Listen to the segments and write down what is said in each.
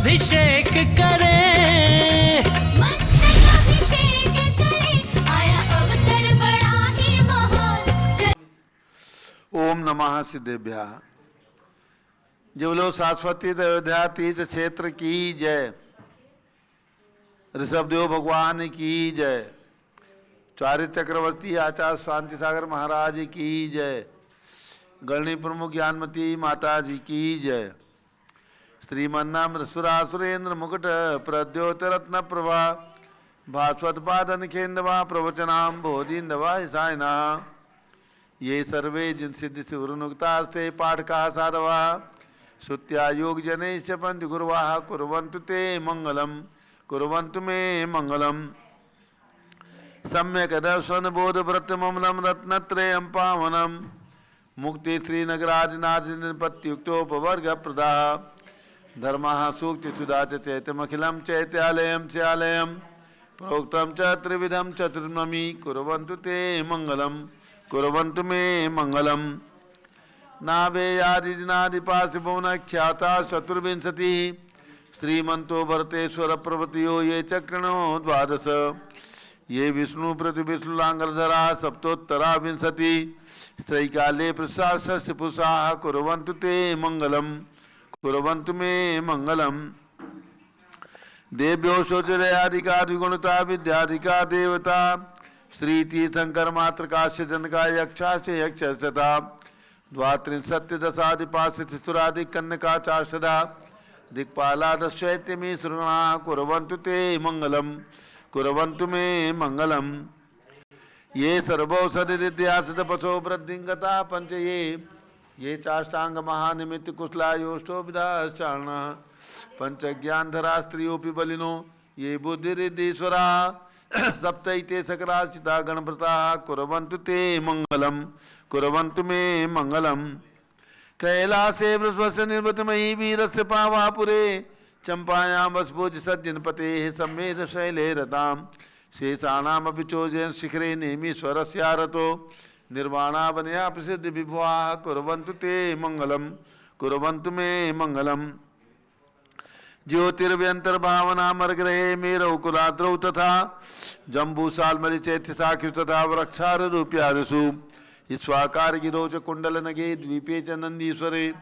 अभिषेक करे, मस्तक अभिषेक करे, आया अवसर बड़ा ही महान। ओम नमः सिद्धेभ्यः। जो लोग शाश्वती अयोध्या तीर्थ क्षेत्र की जय, ऋषभदेव भगवान की जय, चारित्र चक्रवर्ती आचार्य शांति सागर महाराज की जय, गणनी प्रमुख ज्ञानमती माता जी की जय। श्रीमन्नाम सुरासुरेंद्र मुकुट प्रद्योतरत्न प्रभा भास्वत पादन खेन्दवा प्रवचनाम बोधिन्दवा हिसायना। ये सर्वे जिन सिद्धि से उरुनुक्तास्ते पाठका साधवा श्रुत्या योग जनैश्च पंथ गुरुवाः कुर्वन्तु ते मंगलम, कुर्वन्तु मे मंगलम। सम्यक दर्शन बोध व्रत ममलम रत्नत्रयं पावनम मुक्ति श्रीनगराज नाथ निपत्युक्तोपवर्ग प्रदाः धर्मः सूक्ति सुधा च चैतमखिलं चैत्यालयं च्यालयं प्रोक्तं च त्रिविधं चतुर्नमी कुर्वन्तु ते मंगलम, कुर्वन्तु मे मंगलम। नाभेयादिनादिपार्थिभुवन ख्याता चतुर्विंशति श्रीमंतो भरतेश्वर प्रभृतियो ये चक्रणो द्वादश ये विष्णु प्रति विष्णुलांगधरा सप्तोत्तरा विंशति स्त्रैकाले प्रसाद पुषाः कुर्वन्तु ते मंगलम, कुर्वन्तु मे मंगलम। देव्यो शौचर्यादिका द्विगुणता विद्यादिका देवता श्री तीर्थंकर मात्र काश्य जनका यक्षा से यक्षता द्वात्रिंशत्य दशादिपाशुरादि कन्यका चाषदा दिक्पाला दशैत्यमी श्रृणा कुर्वन्तु ते मंगलम, कुर्वन्तु मे मंगलम। ये सर्वौषधिरिद्यासित पशो वृद्धिंगता पंच ये चाष्टांग महानिमित्त कुशलायोष्टो विधाश्चारण पंच ज्ञानधरा स्त्रियोपि बलिनो ये बुद्धिरिद्धीश्वरा सप्तैते सकराचिता गणव्रता कुर्वन्तु ते मंगलम, कुर्वन्तु मे मंगलम। कैलासे वृषभस्य निर्वृतमयी वीरस्य पावापुरे चंपायां वसभोज सज्जनपतेः सम्मेद शैले रतां शेषाणामपि चोजयन् शिखरे नेमीश्वरस्यारतो निर्वाणावनया प्रसिद्ध विभुवाः कुर्वन्तु ते मंगलम, कुर्वन्तु मे मंगलम। ज्योतिर्व्यंतर्भावना मर्गरे मेरौ कुलाद्रौ तथा जम्बूसालमलि चैत्यशाख्यु तथा वृक्षारूप्यादिषु स्वाकार गिरोच कुंडल नगे द्वीपे च नंदीश्वरे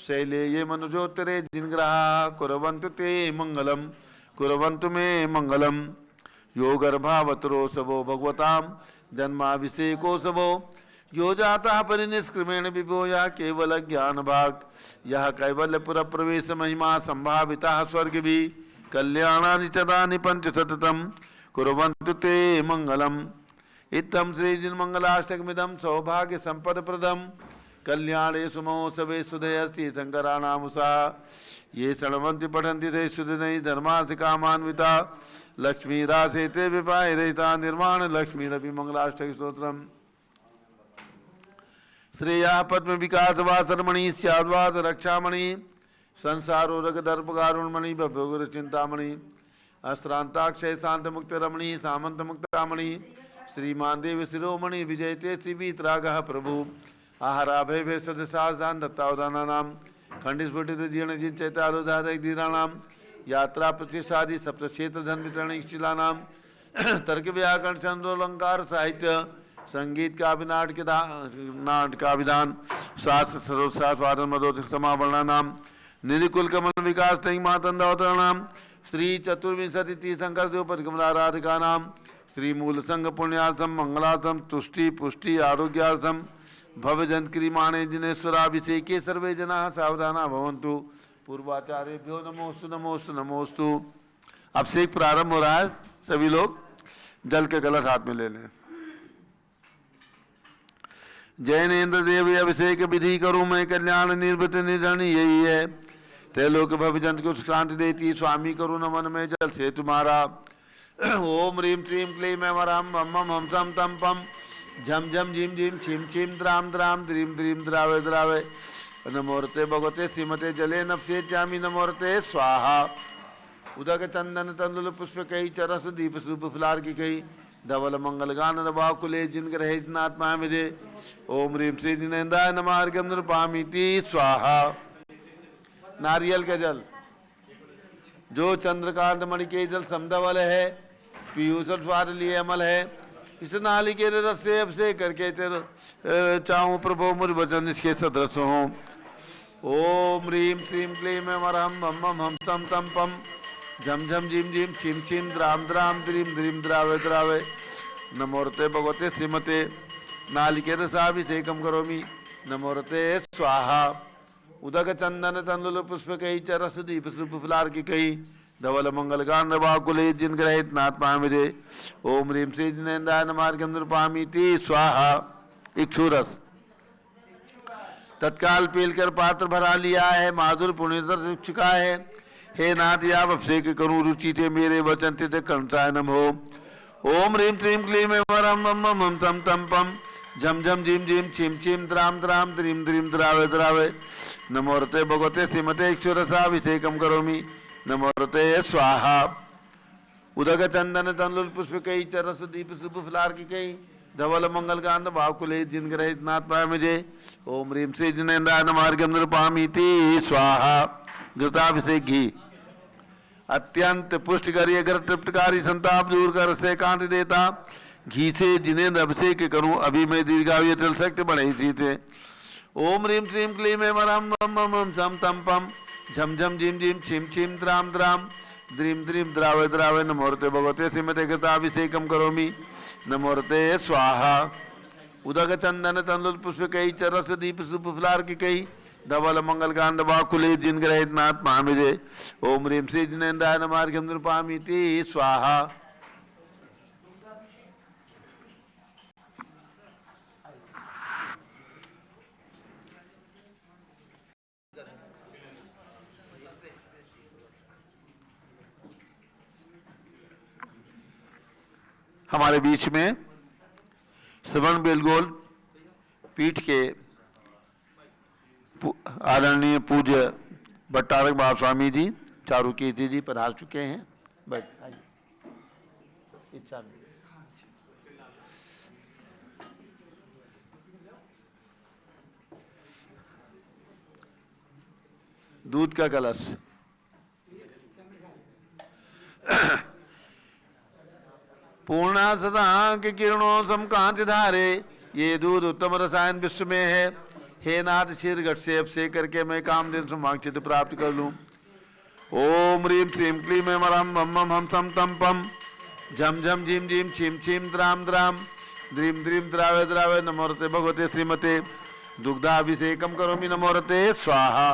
शैले ये मनुजोत्तरे जिनग्रहा कुर्वन्तु ते मंगलम, कुर्वन्तु मे मंगलम। यो गर्भावतरो सबो भगवतां जन्माभिषेको सबो यो जाता परिनिष्क्रमेण विभो यह केवल ज्ञान भाग यह कैवल्यपुर प्रवेश महिमा संभाविता स्वर्ग भी कल्याणानि चदानि पंच सततम कुर्वन्तु ते मंगलम। इत्थं श्रीजिन्मंगलाष्टकमिदं सौभाग्य संपद प्रदम कल्याणे सुमहोत्सवे सुधयस्ति शंकराणामुषा ये शृण्वन्ति पठन्ति ते सुधनैः धर्मार्थ कामान्विता लक्ष्मी रासे ते विपाय रहिता निर्माण लक्ष्मी रवि मंगलाष्टक स्तोत्रम। श्रेया पद्म विकास वासरमणि स्याद्वाद रक्षामणि संसारो रग दर्पगारुणमणि भव्योग्र चिंतामणि अश्रांताक्षय शांत मुक्त रमणि सामंत मुक्तामणि श्रीमान देव शिरोमणि विजयते शिवीतरागः प्रभु आहाराभय भय सदसान दत्तावदाना नाम खंडित स्फुटित जीर्ण जिन चैतालोधारक धीराणाम यात्रा प्रतिष्ठादि सप्त क्षेत्र धन वितरण शिला नाम तर्क व्याकरण चंद्रोलंकार साहित्य संगीत का नाटक का विधान शास्त्र सर्वशास्वादन मदोत्सव समावरणा नाम निधिकुल कमल विकास तंग मातंदावतरणाम श्री चतुर्विंशति तीर्थंकर देव परिकमलाराधिका नाम श्री मूल संघ पुण्यार्थम मंगलार्थम तुष्टि पुष्टि आरोग्यार्थम भव्य जंत्क्रियमाणे जिनेश्वराभिषेके सर्वे जनाः सावधाना भवन्तु। पूर्वाचार्यभ्यो नमोस्तु नमोस्तु नमोस्तु। अभिषेक प्रारंभ हो रहा है, सभी लोग जल के गलत हाथ में ले लें। जैनेन्द्र देव अभिषेक विधि करूं मैं कल्याण निर्वृत निर्जन यही है त्रैलोक भवजन को क्रांति देती स्वामी करूं नमन में जल से तुम्हारा। ओम ह्रीं श्रीं क्लीं ऐं वरहं मम मम हम सम तम पम झम झम झिम झिम छिम छिम द्राम द्राम द्रीम द्रीम द्रावे द्रावे नमोरते भगवते श्रीमते जले नफसे चामी नमोरते स्वाहा। उदक चंदन तंदुल पुष्प कही चरस दीप सूप फुलार की कही धवल मंगल गान नवाकुले जिन ग्रहे जिनात्मा मुझे ओम ह्रीं श्री जिनेन्द्राय नमः अर्घ्यं नृपामीति स्वाहा। नारियल का जल जो चंद्रकांत मणि के जल समधवल है, पीयूष स्वाद लिए अमल है, इस नाली के रस से अभिषेक करके तेरे चाहूँ प्रभु मुझ वचन इसके सदृश हों। ओम ह्रीम श्रीम क्लीम अमरहम मम मम हम तम तम पम झम झम झिम झिम छिम छिम द्राम द्राम द्रीम द्रीम द्रावे द्रावे नमोरते भगवते श्रीमते नालिकेर रसाभिषेकम करोमि नमोरते स्वाहा। उदक चंदन तंदुल पुष्प कही च रस दीप सुप फुलार की कही धवल मंगल गान वाकुले जिन ग्रहित नाथ पामिरे। ओम ह्रीम श्री जिनेन्द्राय नमार्गम नृपामीति स्वाहा। इक्षुरस तत्काल पीलकर पात्र भरा लिया है, माधुर पुण्यतर से चुका है। हे नाथ आप अभिषेक करूं रुचि थे मेरे वचन थे कंसायनम हो। ओम ह्रीम क्लीम क्लीम वरम मम मम तम तम पम झम झम झिम झिम छिम छिम द्राम द्राम द्रीम द्रीम द्रावे द्रावे नमोरते भगवते श्रीमते इक्षुरसाभिषेकम करोमि नमोरते स्वाहा। उदक चंदन तंदुल पुष्प कई चरस दीप सुप फुलार की कई धवल मंगल कांड भाकुले जिन ग्रहित नाथ पाय मुझे। ओम ह्रीम श्री जिनेन्द्राय नमार्गम नृपामीति स्वाहा। घृताभिषेक घी अत्यंत पुष्ट करिए घर तृप्तकारी संताप दूर कर से कांत देता घी से जिनेन्द्र अभिषेक करूं अभी मैं दीर्घायु चल सकते बड़े ही थे। ओम ह्रीम श्रीम क्लीम मरम मम मम सम तम पम झम झम झिम झिम छिम छिम द्राम द्राम द्रीम द्रीम द्रावे द्रावे नमोरते भगवते श्रीमते घृताभिषेकम करोमि नमोरते स्वाहा। उदक चंदन तंदुल पुष्प कई चरस दीप सुप फुलार की कई धवल मंगल कांड वाकुले जिन ग्रहित नाथ महामिजे। ओम ह्रीम श्री जिनेन्द्राय नमार्गम नृपामीति स्वाहा। हमारे बीच में श्रवण बेलगोल पीठ के आदरणीय पूज्य भट्टारक बाबा स्वामी जी चारुकीर्ति जी पधार चुके हैं। बैठ इच्छा दूध का कलश पूर्णा सदा के किरणों समकांत धारे ये दूध उत्तम रसायन विश्व में है। हे नाथ शीर घट से अभिषेक करके मैं काम दिन समाक्षित प्राप्त कर लूं। ओम ह्रीम श्रीम क्लीम मरम मम मम हम सम तम पम झम झम झिम झिम छिम छिम द्राम द्राम द्रीम द्रीम द्रावे द्रावे नमोरते भगवते श्रीमते दुग्धाभिषेकम करोमि नमोरते स्वाहा।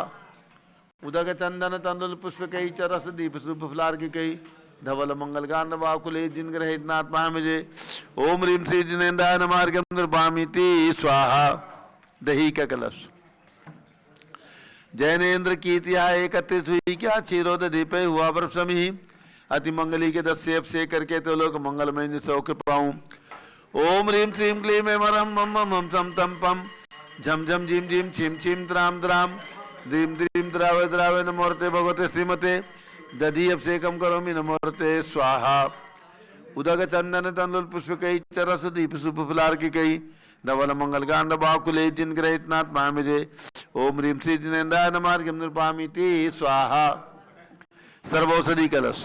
उदक चंदन तंदुल पुष्प कई चरस दीप सुप फुलार की कई धवल मंगल कांड वाकुले जिन ग्रहित नाथ महामिजे। ओम ह्रीम श्री जिनेन्द्राय नमार्गम नृपामीति स्वाहा। दही का कलश जैनेन्द्र कीर्तिया एकत्रित हुई क्या क्षीरोद दीपे हुआ वर्षमी अति मंगली के 10 से अभिषेक करके तो लोग मंगलमय सौख्य पाऊं। ओम ह्रीम श्रीम क्लीम मरम मम मम सम तम पम झम झम झिम झिम छिम छिम द्राम द्राम द्रीम द्रीम द्रावे द्रावे नमोरते भगवते श्रीमते दधि अभिषेकम करोमि नमोरते स्वाहा। उदक चंदन तंदुल पुष्प कई चरस दीप सुप फुलार की कई धवल मंगल कांड बाकुले जिन ग्रहित नाथ महामिजे। ओम ह्रीम श्री जिनेन्द्राय नमार्गम नृपामीति स्वाहा। सर्वौषधि कलश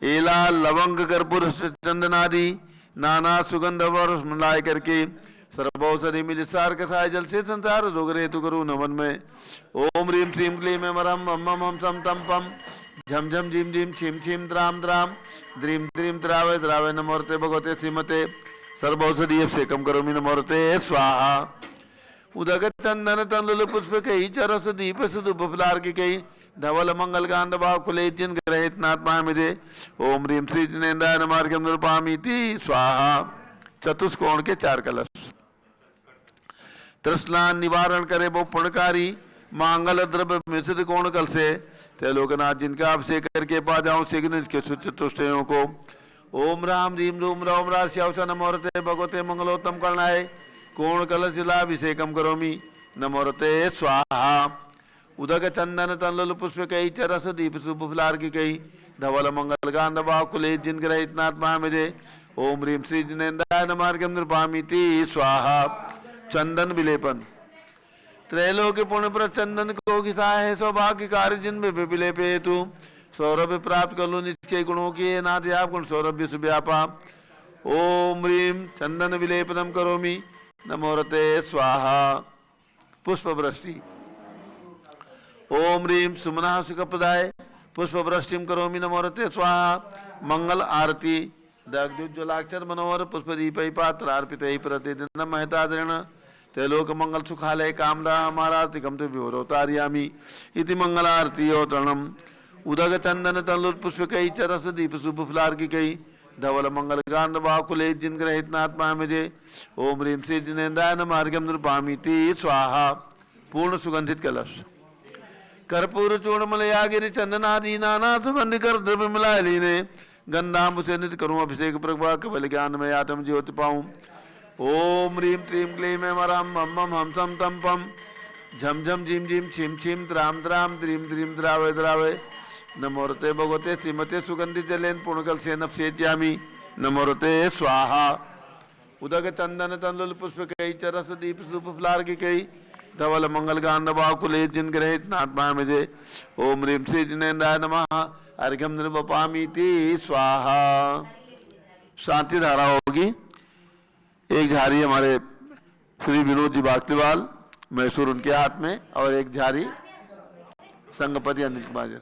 एला लवंग कर्पूर चंदनादि नाना सुगंध और मिलाय करके सर्वौषधि मिल सार कसाय जल से संसार रोग रेतु करू नवन में। ओम ह्रीम श्रीम क्लीम मरम मम मम सम तम पम झम झम झिम झिम छिम छिम द्राम द्राम द्रीम द्रीम द्रावे द्रावे नमोरते भगवते श्रीमते सर्वौषधि अभिषेकम करोमि नमोरते स्वाहा। उदक चंदन तंदुल पुष्प कई चरस दीप सुदुप फुलार की कई धवल मंगल कांड बाकुले जिन ग्रहित नाथ महामिजे। ओम ह्रीम श्री जिनेन्द्राय नमार्गम नृपामीति स्वाहा। चतुष्कोण के 4 कलश तृष्णा निवारण करे वो पुण्यकारी मांगल द्रव्य मिश्रित कोण कल से ते लोकनाथ जिनका अभिषेक करके पा जाऊं शीघ्र के चतुष्टयों को। ओम राम रीम रूम रोम राश्यावस नमोरते भगवते मंगलोत्तम करणाय कोण कलश जलाभिषेकम करोमि नमोरते स्वाहा। उदक चंदन तंदुल पुष्प कई चरस दीप सुप फुलार की कई धवल मंगल कांड वाकुले जिन ग्रहित नाथ महामिजे। ओम ह्रीम श्री जिनेन्द्राय नमार्गम नृपामीति स्वाहा। चंदन विलेपन त्रैलोक्य पुण्य पर चंदन को घिसा है सौभाग्य कार्य जिन में विलेपे हेतु सौरभ्य प्राप्त कर लो निश्चय गुणों के नाथ आप गुण सौरभ्य सुव्यापा। ओम ह्रीं चंदन विलेपनम करोमि नमोरते स्वाहा पुष्प वृष्टि। ओम ह्रीं सुमना सुखप्रदाय पुष्प वृष्टिम करोमि नमोरते स्वाहा। मंगल आरती दग्धोज्ज्वलाक्षर मनोहर पुष्पदीपै पात्रार्पित प्रतिदिन महतादृण त्रैलोक मंगल सुखालय कामदा हमारातिकम तो विवरोतार्यामि इति मंगल आरती अवतरणम। उदग चंदन तलुल पुष्पकै चरस दीप शुभ फुलार्किकै धवल मंगल गांड बाकुले जिन ग्रहित नात्मा मुझे। ओम ह्रीं श्री जिनेन्द्राय नमः अर्घ्यं नृपामीति स्वाहा। पूर्ण सुगंधित कलश कर्पूर चूर्णमलयागिरि चंदनादि नाना सुगंधि कर द्रव्य मिलाय लीने गंधाम्बु से नित करूं अभिषेक प्रभा कबल ज्ञान में आत्म ज्योति पाऊं। ओम ह्रीं क्लीं क्लीं मम मम मम हम सम तम पम झम झम झिम झिम छिम छिम त्राम त्राम द्रीं द्रीं द्रावय द्रावय। नमोरते भगवते श्रीमते सुगंधि जलेन पुण्यकल से नपसेच्यामि नमोरते स्वाहा। उदक चंदन तंदुल पुष्पकै चरस दीप सूप फलार्किकै धवल मंगल गांडवाकुले जिन ग्रहित नात्मा मुझे। ओम ह्रीं श्री जिनेन्द्राय नमः अर्घ्यं निर्वपामीति स्वाहा। शांति धारा होगी। एक झारी हमारे श्री विनोद जी बागतीवाल मैसूर उनके हाथ में और एक झारी संघपति अनिल कुमार जी।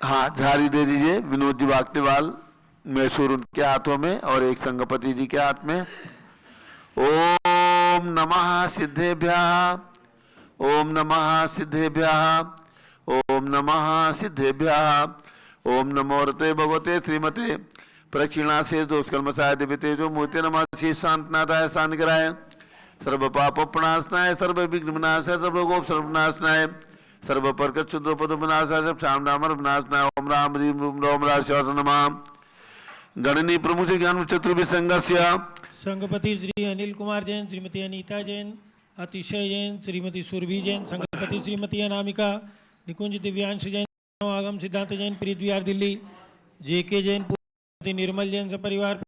हाँ झारी दे दीजिए विनोद जी बागतीवाल मैसूर उनके हाथों में और एक संघपति जी के हाथ में। ओम नमः सिद्धेभ्यः ओम नमः सिद्धेभ्यः ओम नमः सिद्धेभ्यः। ओम नमोरते भगवते श्रीमते प्रक्षिणा से दोषकर्मसाय दिव्यते जो मूर्ति नमः शीर्ष शांतनाथाय शांतिकराय सर्व पाप प्रणाशनाय सर्व विघ्न विनाशाय सर्व गोप सर्वनाशनाय सर्व परकट शुद्रोपद विनाशाय सब श्याम नामर विनाशनाय। ओम राम ह्रीं रोम राशिवाय नमः। गणनी प्रमुख ज्ञान चतुर्विसंगस्य संघपति श्री अनिल कुमार जैन, श्रीमती अनीता जैन, अतिशय जैन, श्रीमती सुरभि जैन, संघपति श्रीमती अनामिका, निकुंज दिव्यांश जैन, आगम सिद्धांत जैन, प्रीत विहार दिल्ली, जेके जैन, श्रीमती निर्मल जैन सपरिवार,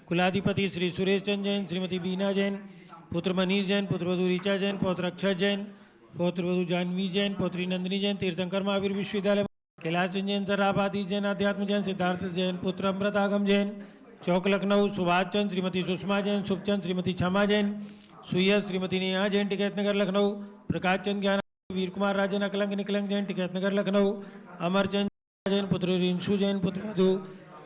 कुलाधिपति श्री सुरेश चंद जैन, श्रीमती बीना जैन, पुत्र मनीष जैन, पुत्रवधु ऋचा जैन, पौत्र अक्षय जैन, पौत्रवधु जानवी जैन, पौत्री नंदिनी जैन, तीर्थंकर महावीर विश्वविद्यालय, कैलाश जैन, सराबादी जैन, अध्यात्म जैन, सिद्धार्थ जैन, पुत्र अमृत आगम जैन, चौक लखनऊ, सुभाष चंद, श्रीमती सुषमा जैन, शुभचंद, श्रीमती क्षमा जैन, सुयस, श्रीमती नेहा जैन, टिकैत नगर लखनऊ, प्रकाश चंद ज्ञान, वीर कुमार राजन, अकलंक निकलंक जैन, टिकैत नगर लखनऊ, अमरचंद जैन, पुत्र रिंशु जैन, पुत्रवधु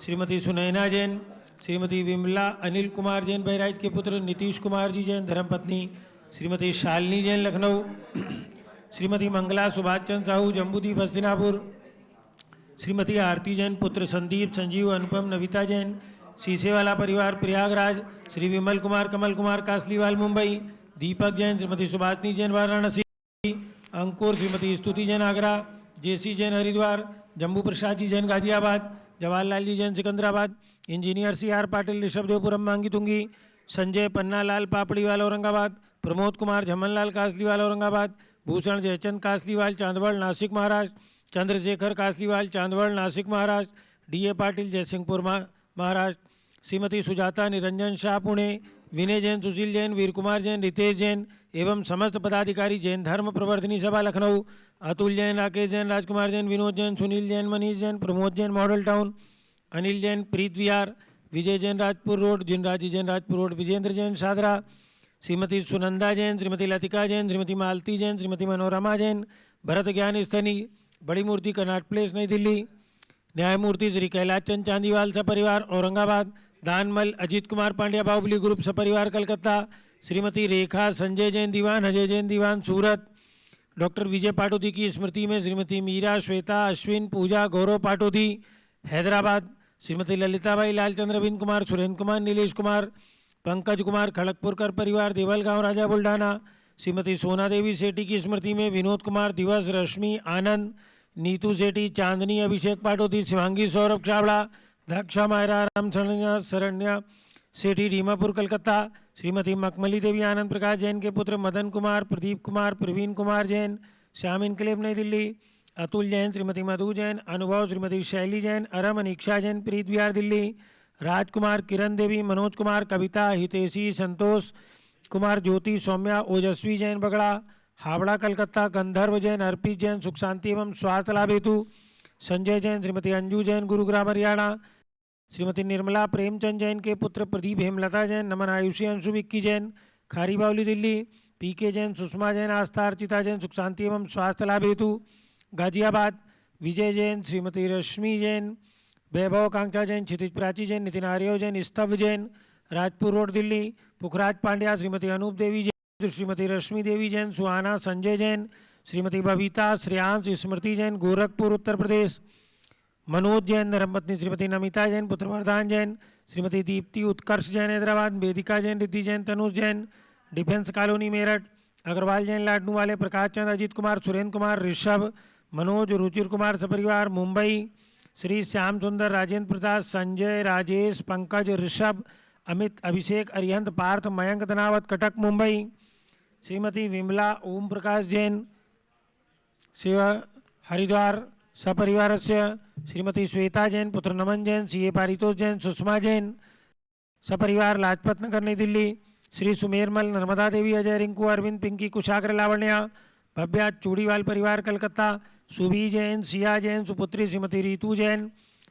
श्रीमती सुनैना जैन, श्रीमती विमला अनिल कुमार जैन, बहराइच के पुत्र नीतीश कुमार जी जैन, धर्मपत्नी श्रीमती शालिनी जैन, लखनऊ, श्रीमती मंगला सुभाष चंद साहू, जम्बूदीप हस्तिनापुर, श्रीमती आरती जैन, पुत्र संदीप, संजीव, अनुपम, नविता जैन, शीशेवाला परिवार प्रयागराज, श्री विमल कुमार, कमल कुमार, कासलीवाल मुंबई, दीपक Jain, Shrimati Subhashini Jain, Varanasi, Ankur, Shrimati Stuti Jain, Agra, J C Jain, Haridwar, Jambu Prasad ji Jain, Ghaziabad, Jawaharlal ji Jain, Secunderabad, engineer C R Patil, Rishabhdevpuram, Mangi Tungi, Sanjay Pannalal Papdiwal, Aurangabad, Pramod Kumar Jhamanlal, Kasliwal, Aurangabad, Bhushan Jaichand Kasliwal, Chandwad, Nashik, Maharashtra, Chandrashekhar Kasliwal, Chandwad, Nashik, Maharashtra, D A Patil, Jaysingpur, Maharashtra, Shrimati Sujata Niranjan Shah, Pune, Vinay Jain, Sushil Jain, Veer Kumar Jain, Ritesh Jain एवं समस्त पदाधिकारी जैन धर्म प्रवर्तनी सभा लखनऊ, अतुल जैन, राकेश जैन, राजकुमार जैन, विनोद जैन, सुनील जैन, मनीष जैन, प्रमोद जैन, मॉडल टाउन, अनिल जैन, प्रीत विहार, विजय जैन, राजपुर रोड, जिनराजी जैन, राजपुर रोड, विजेंद्र जैन, शादरा, श्रीमती सुनंदा जैन, श्रीमती लतिका जैन, श्रीमती मालती जैन, श्रीमती मनोरमा जैन, भरत ज्ञान स्थनी, बड़ी मूर्ति कर्नाट प्लेस, नई दिल्ली, न्यायमूर्ति श्री कैलाश चंद चांदीवाल सपरिवार, औरंगाबाद, दानमल अजीत कुमार पांड्या बाहुबली ग्रुप सपरिवार, कलकत्ता, श्रीमती रेखा संजय जैन दीवान, अजय जैन दीवान, सूरत, डॉक्टर विजय पाटोदी की स्मृति में श्रीमती मीरा, श्वेता, अश्विन, पूजा, गौरव पाटोदी, हैदराबाद, श्रीमती ललिताबाई, लालचंद्र, अरविंद कुमार, सुरेंद्र कुमार, नीलेश कुमार, पंकज कुमार, खड़गपुरकर परिवार, देवलगांव, राजा बुल्ढाना, श्रीमती सोना देवी सेठी की स्मृति में विनोद कुमार, दिवस, रश्मि, आनंद, नीतू सेठी, चांदनी, अभिषेक पाटोदी, शिवांगी, सौरभ चावड़ा, दक्षा, मायरा, राम शरण्या सेठी, रीमापुर, कलकत्ता, श्रीमती मखमली देवी, आनंद प्रकाश जैन के पुत्र मदन कुमार, प्रदीप कुमार, प्रवीण कुमार जैन, श्याम इनकलेब, नई दिल्ली, अतुल जैन, श्रीमती मधु जैन, अनुभव, श्रीमती शैली जैन, अरम, अनीक्षा जैन, प्रीत विहार, दिल्ली, राजकुमार, किरण देवी, मनोज कुमार, कविता, हितेशी, संतोष कुमार, ज्योति, सौम्या, ओजस्वी जैन बगड़ा, हावड़ा कलकत्ता, गंधर्व जैन, अर्पित जैन, सुख शांति एवं स्वास्थ्य लाभ हेतु, संजय जैन, श्रीमती अंजू जैन, गुरुग्राम हरियाणा, श्रीमती निर्मला प्रेमचंद जैन के पुत्र प्रदीप हेमलता जैन, नमन आयुषी अंशु विक्की जैन, खारी बावली दिल्ली, पीके जैन, सुषमा जैन, आस्था अर्चिता जैन, सुख शांति एवं स्वास्थ्य लाभ हेतु, गाजियाबाद, विजय जैन, श्रीमती रश्मि जैन, वैभव कांक्षा जैन, क्षितिज प्राची जैन, नितिन आर्य जैन, स्तव जैन, राजपुर रोड दिल्ली, पुखराज पांड्या, श्रीमती अनूप देवी जैन, श्रीमती रश्मि देवी जैन, सुहाना संजय जैन, श्रीमती बबीता, श्रेयांश, स्मृति जैन, गोरखपुर उत्तर प्रदेश, मनोज जैन, धर्मपत्नी श्रीमती नमिता जैन, पुत्र वरदान जैन, श्रीमती दीप्ति उत्कर्ष जैन हैदराबाद, वेदिका जैन, रिद्धि जैन, तनुज जैन, डिफेंस कॉलोनी मेरठ, अग्रवाल जैन, लाडनू वाले, प्रकाश चंद, अजीत कुमार, सुरेंद्र कुमार, ऋषभ, मनोज, रुचिर कुमार सपरिवार मुंबई, श्री श्याम सुंदर, राजेंद्र प्रसाद, संजय, राजेश, पंकज, ऋषभ, अमित, अभिषेक, अरिहंत, पार्थ, मयंक धनावत, कटक मुंबई, श्रीमती विमला ओम प्रकाश जैन, सेवा हरिद्वार सपरिवार से, श्रीमती श्वेता जैन, पुत्र नमन जैन, सीए पारितोष जैन, सुषमा जैन सपरिवार लाजपत नगर नई दिल्ली, श्री सुमेरमल, नर्मदा देवी, अजय, रिंकू, अरविंद, पिंकी, कुशाग्र, लावण्या, भव्या, चूड़ीवाल परिवार कलकत्ता, सुबी जैन, सिया जैन, सुपुत्री श्रीमती रीतू जैन,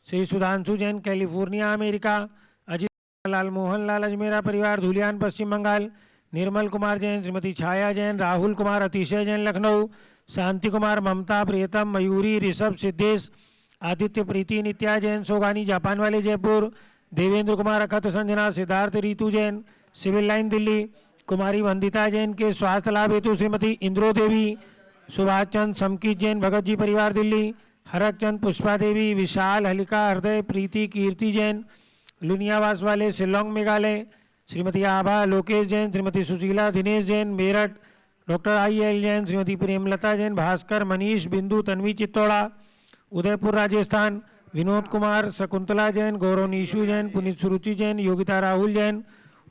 श्री सुधांशु जैन, कैलिफोर्निया अमेरिका, अजित लाल, मोहन लाल, अजमेरा परिवार, धुलियान पश्चिम बंगाल, निर्मल कुमार जैन, श्रीमती छाया जैन, राहुल कुमार, अतिशय जैन लखनऊ, शांति कुमार, ममता, प्रियतम, मयूरी, ऋषभ, सिद्धेश, आदित्य, प्रीति, नित्या जैन, सोगानी, जापान वाले जयपुर, देवेंद्र कुमार, अखत, संजना, सिद्धार्थ, रीतू जैन, सिविल लाइन दिल्ली, कुमारी वंदिता जैन के स्वास्थ्य लाभ हेतु श्रीमती इंद्रो देवी, सुभाष चंद, समकीत जैन, भगत जी परिवार दिल्ली, हरक चंद, पुष्पा देवी, विशाल, हलिका, हृदय, प्रीति, कीर्ति जैन, लुनियावास वाले, शिलोंग मेघालय, श्रीमती आभा, लोकेश जैन, श्रीमती सुशीला, दिनेश जैन, मेरठ, डॉक्टर आई.एल. जैन, श्रीमती प्रेमलता जैन, भास्कर, मनीष, बिंदु, तन्वी चित्तौड़ा, उदयपुर राजस्थान, विनोद कुमार, शकुंतला जैन, गौरव नीशू जैन, पुनीत सुरुचि जैन, योगिता राहुल जैन,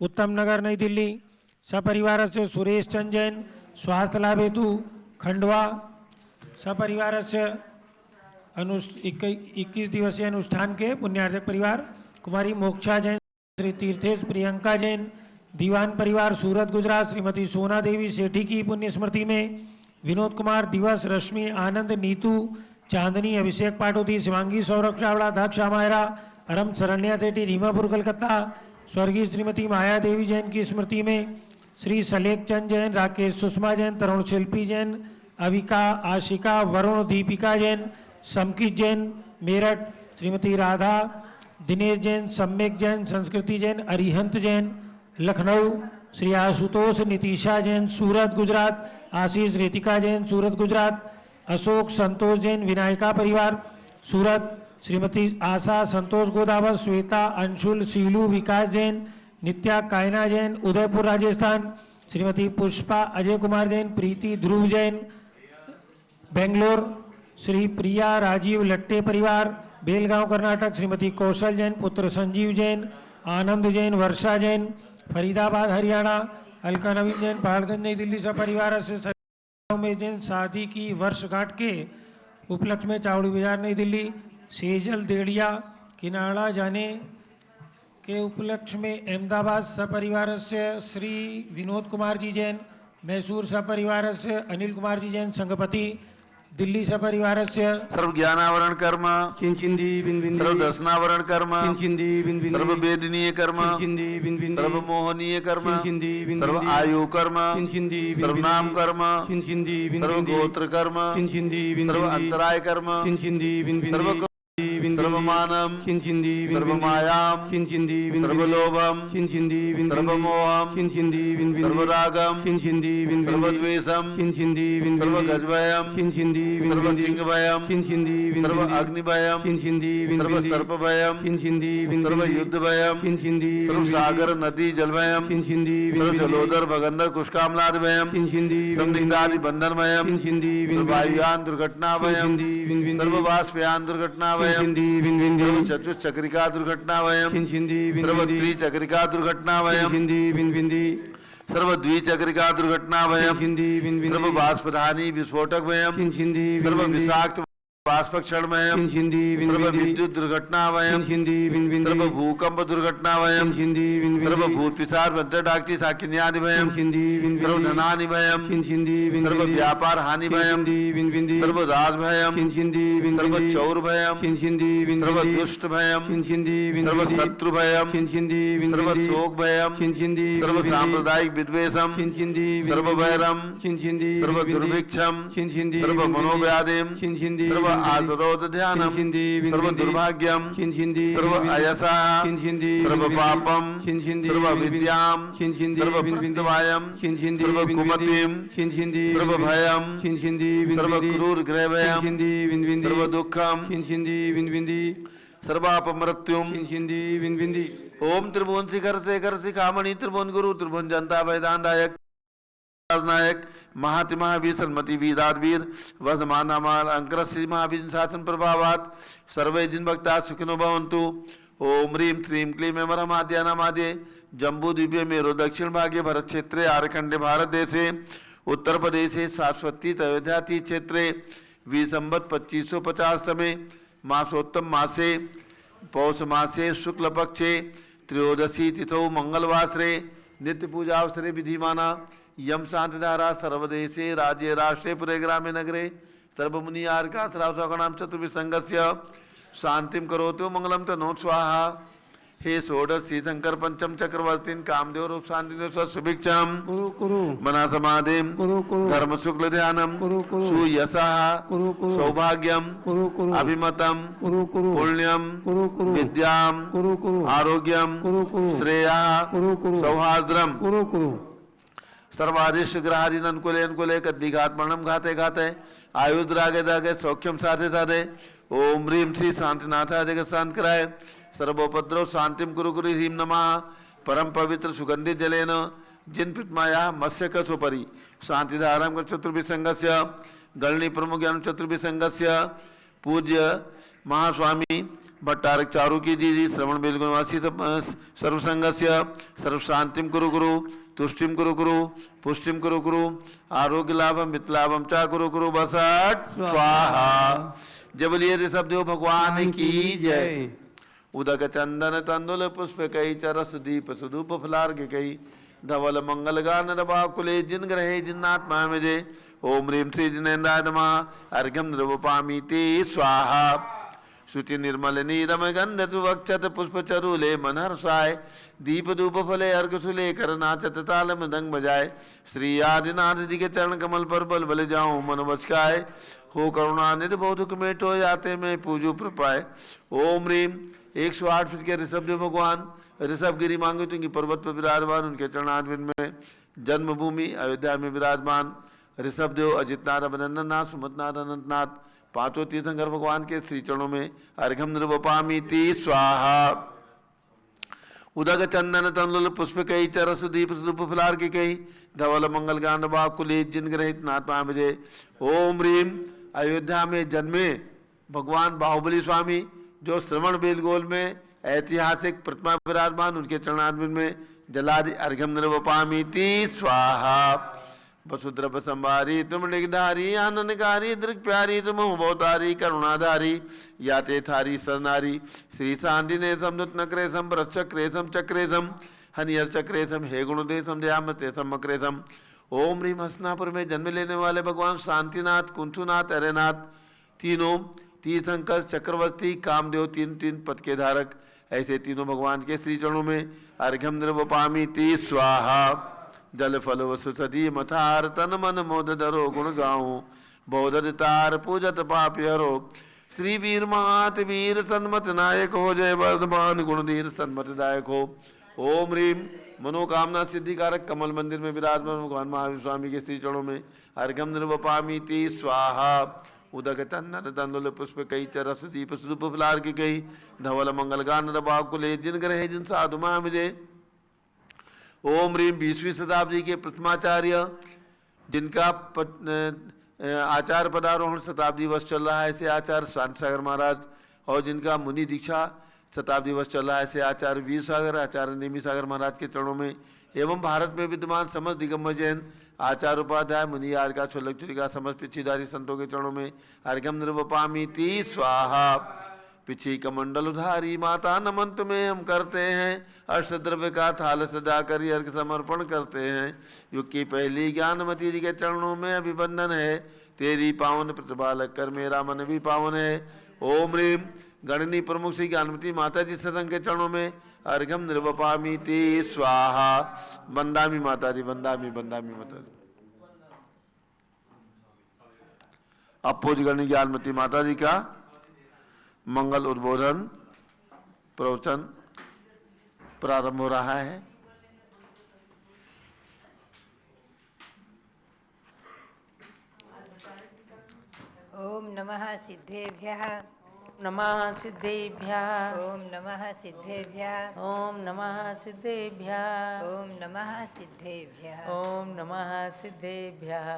उत्तम नगर नई दिल्ली, सपरिवार से सुरेश चंद जैन, स्वास्थ्य लाभ हेतु खंडवा, सपरिवार से 21 दिवसीय अनुष्ठान के पुण्यार्जक परिवार, कुमारी मोक्षा जैन, श्री तीर्थेश प्रियंका जैन, दीवान परिवार सूरत गुजरात, श्रीमती सोना देवी सेठी की पुण्य स्मृति में, विनोद कुमार, दिवस, रश्मि, आनंद, नीतू, चांदनी, अभिषेक पाटोदी, शिवांगी, सौरभ चावड़ा, दक्ष मायरा, अरम शरण्या सेठी, रीमापुर कलकत्ता, स्वर्गीय श्रीमती माया देवी जैन की स्मृति में, श्री सलेख चंद जैन, राकेश, सुषमा जैन, तरुण शिल्पी जैन, अविका, आशिका, वरुण, दीपिका जैन, समकित जैन मेरठ, श्रीमती राधा, दिनेश जैन, सम्यक जैन, संस्कृति जैन, अरिहंत जैन लखनऊ, श्री आशुतोष, नितिशा जैन, सूरत गुजरात, आशीष, रितिका जैन, सूरत गुजरात, अशोक, संतोष जैन, विनायका परिवार सूरत, श्रीमती आशा, संतोष गोदावत, श्वेता, अंशुल, सीलू, विकास जैन, नित्या, कायना जैन, उदयपुर राजस्थान, श्रीमती पुष्पा, अजय कुमार जैन, प्रीति, ध्रुव जैन, बेंगलोर, श्री प्रिया, राजीव, लट्टे परिवार, बेलगांव कर्नाटक, श्रीमती कौशल जैन, पुत्र संजीव जैन, आनंद जैन, वर्षा जैन, फरीदाबाद हरियाणा, अलका नवीन जैन, पहाड़गंज नई दिल्ली, सपरिवार से में जैन शादी की वर्षगांठ के उपलक्ष्य में चावड़ी बाजार नई दिल्ली, सेजल देड़िया किनाड़ा जाने के उपलक्ष्य में अहमदाबाद सपरिवार से श्री विनोद कुमार जी जैन, मैसूर सपरिवार से अनिल कुमार जी जैन, संघपति दिल्ली सपरिवार से सर्व ज्ञानावरण कर्म, चिंचिंदी बिन बिन सर्व दर्शनावरण कर्म, चिंचिंदी बिन बिन सर्व वेदनीय कर्म, चिंचिंदी बिन बिन सर्व मोहनीय कर्म, चिंचिंदी बिन सर्व बिन आयु कर्म, चिंचिंदी बिन सर्व बिन नाम कर्म, चिंचिंदी बिन सर्व बिन गोत्र कर्म, चिंचिंदी बिन सर्व बिन अंतराय कर्म, चिंचिंदी बिन बिन सर्व सर्व मानम, चिंचिंदी बिन सर्व बिन मायाम, चिंचिंदी बिन सर्व बिन लोभम, चिंचिंदी बिन सर्व बिन मोहम, चिंचिंदी बिन बिन सर्व रागम, चिंचिंदी बिन बिन सर्व द्वेषम, चिंचिंदी बिन सर्व बिन गजभयम, चिंचिंदी बिन सर्व बिन सिंहभयम, चिंचिंदी बिन सर्व बिन अग्निभयम, चिंचिंदी बिन सर्व बिन सर्पभयम, चिंचिंदी बिन सर्व बिन युद्धभयम, चिंचिंदी सर्व सागर नदी जलभयम, चिंचिंदी बिन सर्व बिन जलोदर भगंदर कुष्कामलादभयम, चिंचिंदी सर्व निंदादि बंधनमयम, चिंचिंदी बिन सर्व बिन वायुयान दुर्घटनाभयम, चिंचिंदी बिन बिन सर्व वाष्पयान दुर्घटनाभयम, चिंचिंदी बिन बिन सर्व चतुश्चक्रिका दुर्घटनाभयम, चिंचिंदी बिन सर्व बिन त्रिचक्रिका दुर्घटनाभयम, चिंचिंदी बिन बिन सर्व द्विचक्रिका दुर्घटनाभयम, चिंचिंदी बिन बिन सर्व बाष्पधानी विस्फोटकभयम, चिंचिंदी बिन सर्व बिन विषाक्त बाष्पक्षणमयम् चिंचिंदी विन सर्व विंदी विद्युत दुर्घटनावयम् चिंचिंदी विन विंदी सर्व भूकंप दुर्घटनावयम् चिंचिंदी विन सर्व विंदी भूत पिशाच भद्रडाक्षी साकिन्यादिभयम् चिंचिंदी विन सर्व विंदी धनानिभयम् चिंचिंदी विन सर्व विंदी व्यापार हानिभयम् चिंचिंदी विन विंदी सर्व राजभयम् चिंचिंदी विन सर्व विंदी चौरभयम् चिंचिंदी विन सर्व विंदी दुष्टभयम् चिंचिंदी विन सर्व विंदी शत्रुभयम् चिंचिंदी विन सर्व विंदी शोकभयम् चिंचिंदी विन सर्व विंदी सांप्रदायिक विद्वेषम् चिंचिंदी विन सर्व विंदी वैरम् चिंचिंदी सर्व विन विंदी दुर्भिक्षम् चिंचिंदी सर्व विन विंदी मनोव्याधिम् चिंचिंदी सर्व विन विंदी आसुरोध ध्यानम् चिंचिंदी विन सर्व विंदी दुर्भाग्यम् चिंचिंदी सर्व विन विंदी अयसः चिंचिंदी सर्व विन विंदी पापम् चिंचिंदी सर्व विन विंदी विद्याम् चिंचिंदी सर्व विन विंदी प्रत्यवायम् चिंचिंदी सर्व विन विंदी कुमतिम् चिंचिंदी सर्व विन विंदी भयम् चिंचिंदी विन सर्व विंदी क्रूर ग्रहभयम् चिंचिंदी विन विंदी सर्व दुःखम् चिंचिंदी विन विंदी सर्वापमृत्युम् चिंचिंदी विन विंदी ओम त्रिभुवन शिखर शेखर शिखामणि त्रिभुवन गुरु त्रिभुवन जनता वैदानदायक नायक महाति महावीर सन्मति वीराधवीर वर्धमान अमाल अंकर श्री महावीर शासन प्रभावात सर्वे जिन भक्ता सुखिनो भवन्तु। ओम ह्रीं श्रीं क्लीं एमरमाद्यानामाद्ये जम्बू द्वीपे मेरो दक्षिण भागे भरत क्षेत्रे आर्खंडे भारत देशे उत्तर प्रदेशे सारस्वती अयोध्याति क्षेत्रे विसंवत 2550 तमे मासोत्तम मासे पौष मासे शुक्ल पक्षे त्रयोदशी तिथौ मंगलवासरे नित्य पूजा अवसरे विधिमाना यम शांतिधारा सर्वदेशे राज्ये राष्ट्रे पुरे ग्रामे नगरे सर्वमुनि आर्कासरावसगणाम चतुर्विसंगस्य शांतिम करोतु मंगलम तनो स्वाहा। हे षोडश श्रीशंकर पंचम चक्रवर्तीन कामदेव रूप शांति सुभिक्षाम कुरु कुरु मना समाधिम कुरु कुरु धर्म शुक्ल ध्यानम कुरु कुरु सुयशः कुरु कुरु सौभाग्यम कुरु कुरु अभिमतम कुरु कुरु पुण्यम कुरु कुरु विद्याम कुरु कुरु आरोग्यम कुरु कुरु श्रेया कुरु कुरु सौहार्द्रम कुरु कुरु सर्वादिष्ट ग्रहादीन अनुकूले अनुकूले कद्दिघात मरणम घाते घाते आयुद्रागे दागे सौख्यम साधे साधे ओम ह्रीं श्री शांतिनाथा जगत शांत कराय सर्वोपद्रव शांतिम कुरु कुरु ह्रीं नमः परम पवित्र सुगंधित जलेन जिन पितमाया मत्स्य कसोपरि शांतिधारम चतुर्विसंगस्य गणनी प्रमुख ज्ञान चतुर्विसंगस्य पूज्य महास्वामी भट्टारक चारुकी जी श्रवण बेलगुणवासी सर्वसंगस्य सर्व शांतिम कुरु गुरु तुष्टिम कुरु गुरु पुष्टिम कुरु गुरु आरोग्य लाभम मितलाभम चा कुरु गुरु बसट स्वाहा। जब लिए ऋषभ देव भगवान की जय। उदक चंदन तंदुल पुष्प कई चरस दीप सुधूप फलार्घ कई धवल मंगल गान रबाकुले जिन ग्रहे जिन्नात्मा में जय। ओम ह्रीं श्री जिनेन्द्राय नमः अर्घ्यम नृवपामि ते स्वाहा। शुचि निर्मल नीरम गंध सुवक्षत पुष्प चरुले मनहर्षाय दीप धूप फले अर्घ सुले कर नाचत ताल मृदंग बजाय। श्री आदिनाथ जी के चरण कमल पर बल बल जाऊं मन बचकाय हो करुणानिधि बौद्धक मेटो याते में पूजो प्रपाय। ओम ह्रीं 108 फीट के ऋषभदेव भगवान ऋषभ गिरी मांगे तुंगी पर्वत पर विराजमान उनके चरणारविंद में जन्मभूमि अयोध्या में विराजमान ऋषभदेव अजितनाथ अभिनंदन नाथ सुमतनाथ अनंतनाथ पांचों तीर्थंकर भगवान के श्री चरणों में अर्घ्यम नृवपामि ते स्वाहा। उदक चंदन तंदुल पुष्प कई चरस दीप सुधूप फलार की कई धवल मंगल गान बाकुले जिन ग्रहित नात्मा विजय। ओम ह्रीं अयोध्या में जन्मे भगवान बाहुबली स्वामी जो श्रवण बेलगोल में ऐतिहासिक प्रतिमा विराजमान उनके चरणारविंद में जलादि अर्घ्यम नृवपामि ते स्वाहा। वसुद्रभ संभारी तुम निगधारी आनंदकारी दृक प्यारी तुम बहुतारी करुणाधारी याते थारी सरनारी श्री शांति ने समुत नक्रेशम चक्रेशम चक्रेशम हनियर चक्रेशम हे गुणदेशम दयामतेशम मक्रेशम। ओम ह्रीं हसनापुर में जन्म लेने वाले भगवान शांतिनाथ कुंथुनाथ अरेनाथ तीनों तीर्थंकर चक्रवर्ती कामदेव तीन तीन पद के धारक ऐसे तीनों भगवान के श्री चरणों में अर्घ्यम नृवपामि ते स्वाहा। जल फल वसुसती मथार तन मन मोद धरो गुण गाऊं बौद्धार पूजत पापी हरो। श्री वीर महात वीर सन्मत नायक हो जय वर्धमान गुणधीर सन्मत दायक हो। ओम ह्रीं मनोकामना सिद्धिकारक कमल मंदिर में विराजमान भगवान महावीर स्वामी के श्री चरणों में अर्घ्यम नृवपामि ते स्वाहा। उदक चंदन तंदुल पुष्प कई चरस दीप सुधूप फलार की गई धवल मंगल गान रबाकुले जिन ग्रहे जिन साधु महाविजय। ओम ह्रीं 20वीं शताब्दी के प्रथमाचार्य जिनका आचार्य पदारोहण शताब्दी वर्ष चल रहा है ऐसे आचार्य शांति सागर महाराज और जिनका मुनि दीक्षा शताब्दी वर्ष चल रहा है ऐसे आचार्य वीर सागर आचार्य नेमी सागर महाराज के चरणों में एवं भारत में विद्यमान समस्त दिगंबर जैन आचार्य उपाध्याय मुनि आर्का छोलक चुरिका समस्त पिछीधारी संतों के चरणों में अर्घ्यम निर्वपामी ती स्वाहा। पिछी कमंडल उधारी माता नमन तुम्हें हम करते हैं, अष्टद्रव्य का थाल सजा कर अर्घ समर्पण करते हैं। युग की पहली ज्ञानमती जी के चरणों में अभिवंदन है, तेरी पावन प्रतिभा लगकर मेरा मन भी पावन है। ओम ह्रीम गणनी प्रमुख श्री ज्ञानमती माता जी सत्संग के चरणों में अर्घ्यम निर्वपामी ती स्वाहा। वंदामी माता जी, वंदामी वंदामी माता जी। अब पूज गणनी ज्ञानमती माता जी का मंगल उद्बोधन प्रवचन प्रारंभ हो रहा है। ओम नमः सिद्धेभ्यः नमः सिद्धेभ्यः ओम नमः सिद्धेभ्यः ओम नमः सिद्धेभ्यः ओम नमः सिद्धेभ्यः ओम नमः सिद्धेभ्यः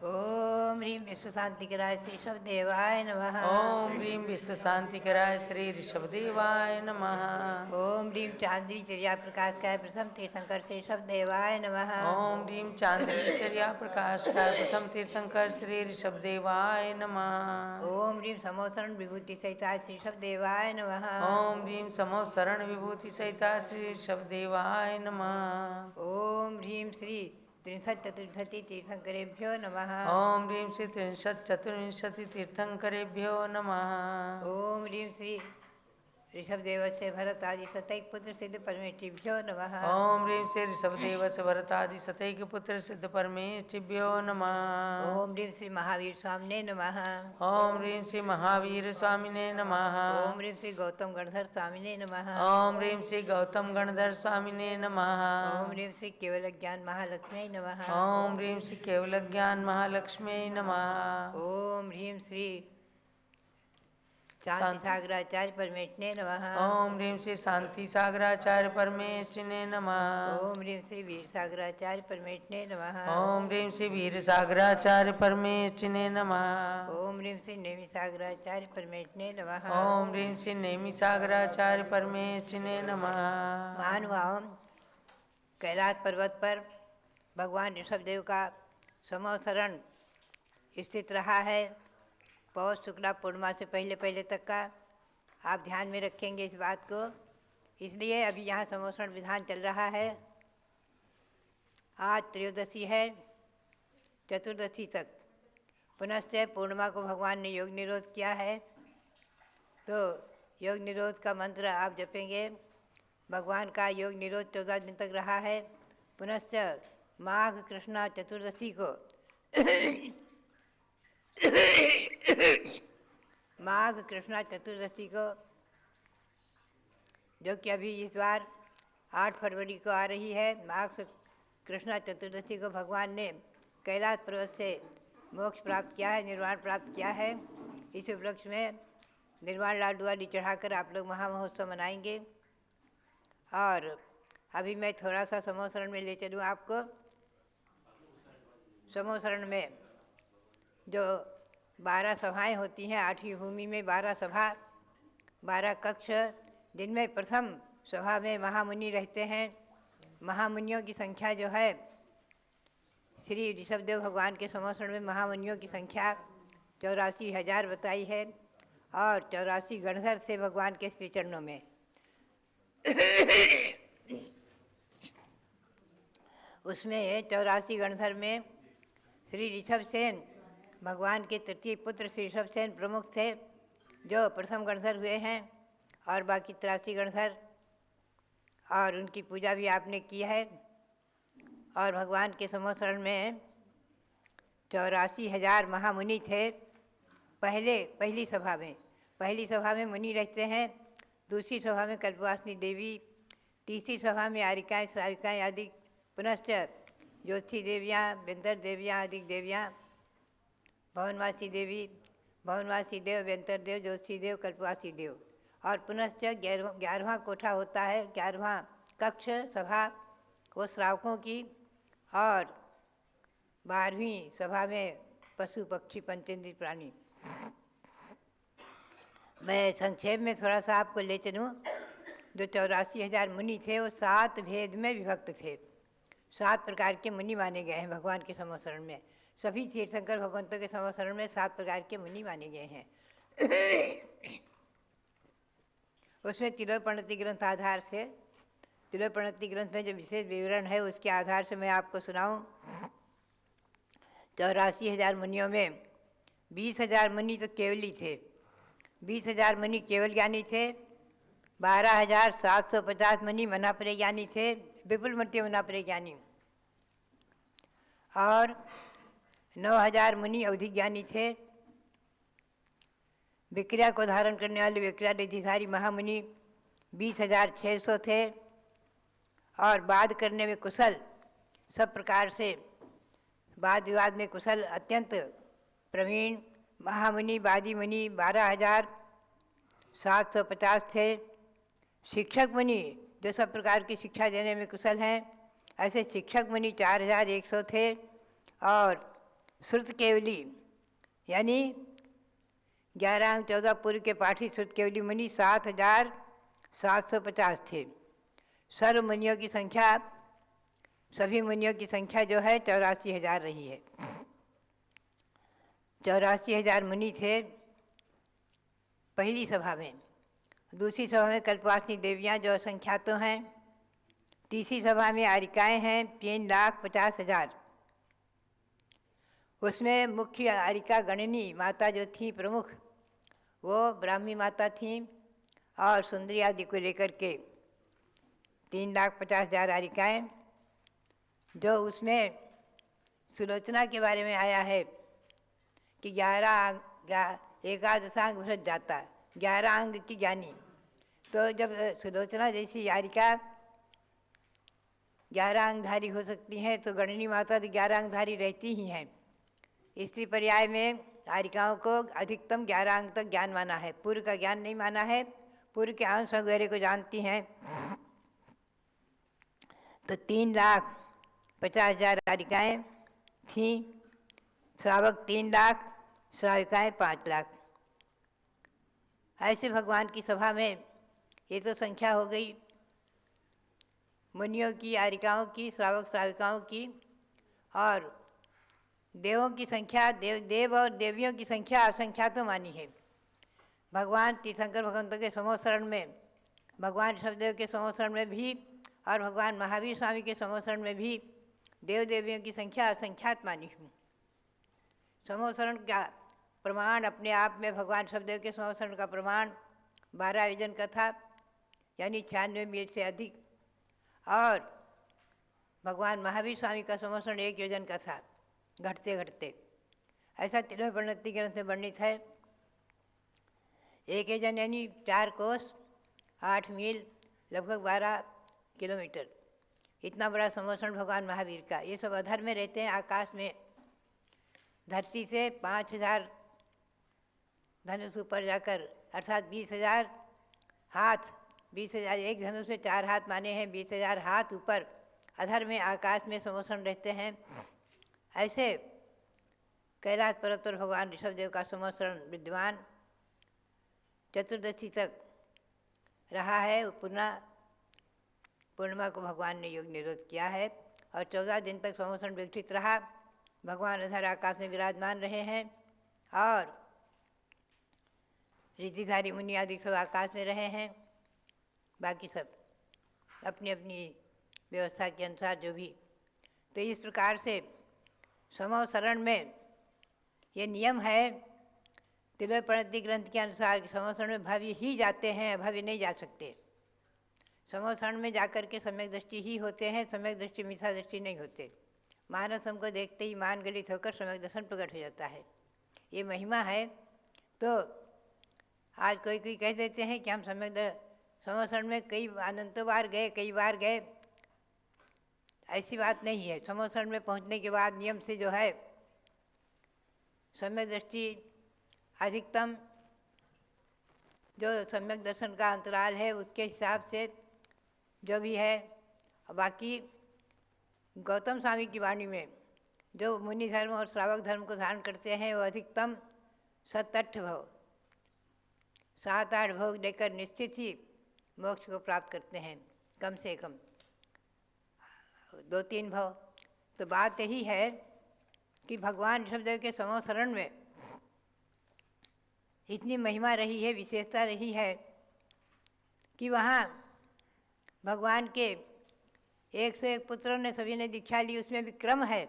ओम ह्रीं विश्व शांतिकराय श्री शबदेवाय नमः ओम ह्रीं विश्व शांतिकराय श्री ऋषभदेवाय नमः ओम ह्रीं चांद्री चर्या प्रकाश काय प्रथम तीर्थंकर श्री शबदेवाय नमः ओम ह्रीं चांदनी चर्या प्रकाश का प्रथम तीर्थंकर श्री ऋषभदेवाय नमः ओम ह्रीं समोसरण विभूति सहिता श्री शबदेवाय नमः ओम ह्रीं समो शरण विभूति सहिता श्री ऋषभदेवाय नमः ओम ह्रीं श्री त्रिंशत् चतुर्विंशति तीर्थंकरेभ्यो नमः ओम ह्रीं श्री त्रिंशत् चतुर्विंशति तीर्थंकरेभ्यो नमः ओम ह्रीं श्री ऋषभदेवस्य भरत आदि सतैक पुत्र सिद्ध परमेष्ठिभ्यो नमः ओम ह्रीं श्री ऋषभदेवस्य भरत आदि सतैक पुत्र सिद्ध परमेष्ठिभ्यो नमः ओम ह्रीं श्री महावीर स्वामिने नमः ओम ह्रीं श्री महावीर स्वामिने नमः ओम ह्रीं श्री गौतम गणधर स्वामिने नमः ओम ह्रीं श्री गौतम गणधर स्वामिने नमः ओम ह्रीं श्री केवल ज्ञान महालक्ष्मी नमः ओम ह्रीं श्री केवल ज्ञान महालक्ष्मी नमः ओम ह्रीं श्री शांति सागराचार्य परमेष्ठिने नमः ओम ह्रीं श्री शांति सागराचार्य परमेष्ठिने नमः ओम ह्रीं श्री वीर सागराचार्य परमेष्ठिने नमः ओम ह्रीं श्री वीर सागराचार्य परमेष्ठिने नमः ओम ह्रीं श्री नेमि सागराचार्य परमेष्ठिने नमः ओम ह्रीं श्री नेमि सागराचार्य परमेष्ठिने नमः महानुभाव कैलाश पर्वत पर भगवान ऋषभदेव का समोसरण स्थित रहा है। पौष शुक्ला पूर्णिमा से पहले पहले तक का आप ध्यान में रखेंगे इस बात को। इसलिए अभी यहाँ समोसरण विधान चल रहा है। आज त्रयोदशी है, चतुर्दशी तक पुनश्च पूर्णिमा को भगवान ने योग निरोध किया है, तो योग निरोध का मंत्र आप जपेंगे। भगवान का योग निरोध 14 दिन तक रहा है। पुनश्च माघ कृष्णा चतुर्दशी को माघ कृष्णा चतुर्दशी को, जो कि अभी इस बार 8 फरवरी को आ रही है, माघ कृष्णा चतुर्दशी को भगवान ने कैलाश पर्वत से मोक्ष प्राप्त किया है, निर्वाण प्राप्त किया है। इस उपलक्ष्य में निर्वाण लाडू आदि चढ़ाकर आप लोग महामहोत्सव मनाएंगे। और अभी मैं थोड़ा सा समोसरण में ले चलूँ आपको। समोसरण में जो 12 सभाएं होती हैं, 8वीं भूमि में 12 सभा, 12 कक्ष, जिनमें प्रथम सभा में महामुनि रहते हैं। महामुनियों की संख्या जो है, श्री ऋषभदेव भगवान के समोसरण में महामुनियों की संख्या 84,000 बताई है और 84 गणधर थे भगवान के श्री चरणों में। उसमें 84 गणधर में श्री ऋषभसेन भगवान के तृतीय पुत्र श्री ऋषभसेन प्रमुख थे, जो प्रथम गणधर हुए हैं, और बाकी 83 गणधर, और उनकी पूजा भी आपने की है। और भगवान के समोसरण में 84,000 महामुनि थे। पहली सभा में मुनि रहते हैं, दूसरी सभा में कल्पवासिनी देवी, तीसरी सभा में आरिकाएँ श्राविकाएँ आदि, पुनश्च ज्योति देवियाँ, व्यंतर देवियाँ आदि देवियाँ, भवनवासी देवी, भवनवासी देव, व्यंतर देव, ज्योति देव, कल्पवासी देव। और पुनश्च 11वां कोठा होता है, 11वां कक्ष सभा, वो श्रावकों की, और 12वीं सभा में पशु पक्षी पंचेंद्रिय प्राणी। मैं संक्षेप में थोड़ा सा आपको ले चलूँ। जो 84,000 मुनि थे वो 7 भेद में विभक्त थे। 7 प्रकार के मुनि माने गए हैं भगवान के समोसरण में। सभी तीर्थंकर भगवंतों के समोसरण में 7 प्रकार के मुनि माने गए हैं। उसमें तिलोपणति ग्रंथ आधार से, तिलोपणति ग्रंथ में जो विशेष विवरण है उसके आधार से मैं आपको सुनाऊं। 84,000 मुनियों में 20,000 मुनि तो केवली थे, 20,000 मुनि केवल ज्ञानी थे, 12,750 मुनि मनापरे ज्ञानी थे, विपुल मत्य मनापरे ज्ञानी, और 9,000 मुनि अवधि ज्ञानी थे। विक्रिया को धारण करने वाले विक्रिया निधिधारी महामुनि 20,600 थे, और वाद करने में कुशल, सब प्रकार से वाद विवाद में कुशल अत्यंत प्रवीण महामुनि वादी मुनि 12,750 थे। शिक्षक मुनि जो सब प्रकार की शिक्षा देने में कुशल हैं, ऐसे शिक्षक मुनि 4,100 थे, और श्रुत केवली यानी 11 अंग 14 पूर्व के पाठी श्रुत केवली मुनि 7,750 थे। सर्व मुनियों की संख्या, सभी मुनियों की संख्या जो है 84,000 रही है। 84,000 मुनि थे पहली सभा में। दूसरी सभा में कल्पवासिनी देवियाँ जो संख्या तो हैं। तीसरी सभा में आरिकाएँ हैं 3,50,000। उसमें मुख्य आरिका गणनी माता जो थी प्रमुख, वो ब्राह्मी माता थीं, और सुंदरी आदि को लेकर के 3,50,000 आरिकाएँ। जो उसमें सुलोचना के बारे में आया है कि 11 एकादशांग भ्रत जाता, 11 अंग की ज्ञानी। तो जब सुलोचना जैसी आरिका 11 अंगधारी हो सकती हैं, तो गणनी माता तो 11 अंगधारी रहती ही हैं। स्त्री पर्याय में आरिकाओं को अधिकतम 11 अंग तक ज्ञान माना है, पूर्व का ज्ञान नहीं माना है। पूर्व के अंश वगैरह को जानती हैं। तो 3,50,000 आरिकाएँ थीं, श्रावक 3 लाख, श्राविकाएँ 5 लाख। ऐसे भगवान की सभा में ये तो संख्या हो गई मुनियों की, आरिकाओं की, श्रावक श्राविकाओं की। और देवों की संख्या, देव और देवियों की संख्या असंख्या तो मानी है। भगवान तीर्थंकर भगवंतों के समोसरण में, भगवान ऋषभदेव के समोसरण में भी, और भगवान महावीर स्वामी के समोसरण में भी देव देवियों की संख्या असंख्यात मानी है। समोसरण का प्रमाण अपने आप में, भगवान ऋषभदेव के समोसरण का प्रमाण 12 योजन का था, यानी 96 मील से अधिक, और भगवान महावीर स्वामी का समोसरण 1 योजन का था, घटते घटते। ऐसा तिलोपणति ग्रंथ में वर्णित है। 1 योजन यानी 4 कोस, 8 मील, लगभग 12 किलोमीटर। इतना बड़ा समोसरण भगवान महावीर का। ये सब अधर में रहते हैं, आकाश में। धरती से 5,000 धनुष ऊपर जाकर, अर्थात 20,000 हाथ, 20,000 एक धनुष में 4 हाथ माने हैं, 20,000 हाथ ऊपर अधर में आकाश में समोसरण रहते हैं। ऐसे कैलाश पर्वत पर भगवान ऋषभदेव का समोसरण विद्यमान चतुर्दशी तक रहा है। पूर्णिमा को भगवान ने योग निरोध किया है, और 14 दिन तक समोसरण विकसित रहा। भगवान अधर आकाश में विराजमान रहे हैं, और रिद्धिधारी मुनि आदि सब आकाश में रहे हैं। बाकी सब अपनी अपनी व्यवस्था के अनुसार जो भी। तो इस प्रकार से समोसरण में ये नियम है तिलोपणति ग्रंथ के अनुसार कि समोसरण में भव्य ही जाते हैं, अभव्य नहीं जा सकते। समोसरण में जाकर के सम्यक दृष्टि ही होते हैं, सम्यक दृष्टि मिथ्या दृष्टि नहीं होते। मानस हमको देखते ही मान गलित होकर सम्यक दर्शन प्रकट हो जाता है, ये महिमा है। तो आज कोई कह देते हैं कि हम समोसरण में अनंतों बार गए, कई बार गए। ऐसी बात नहीं है। समोसरण में पहुंचने के बाद नियम से जो है सम्यक दृष्टि अधिकतम जो सम्यक दर्शन का अंतराल है उसके हिसाब से जो भी है। बाकी गौतम स्वामी की वाणी में जो मुनि धर्म और श्रावक धर्म को धारण करते हैं वो अधिकतम 7-8 भोग, 7-8 भोग लेकर निश्चित ही मोक्ष को प्राप्त करते हैं, कम से कम 2-3 भव। तो बात यही है कि भगवान ऋषभदेव के समो शरण में इतनी महिमा रही है, विशेषता रही है कि वहाँ भगवान के 101 पुत्रों ने सभी ने दीक्षा ली। उसमें भी क्रम है।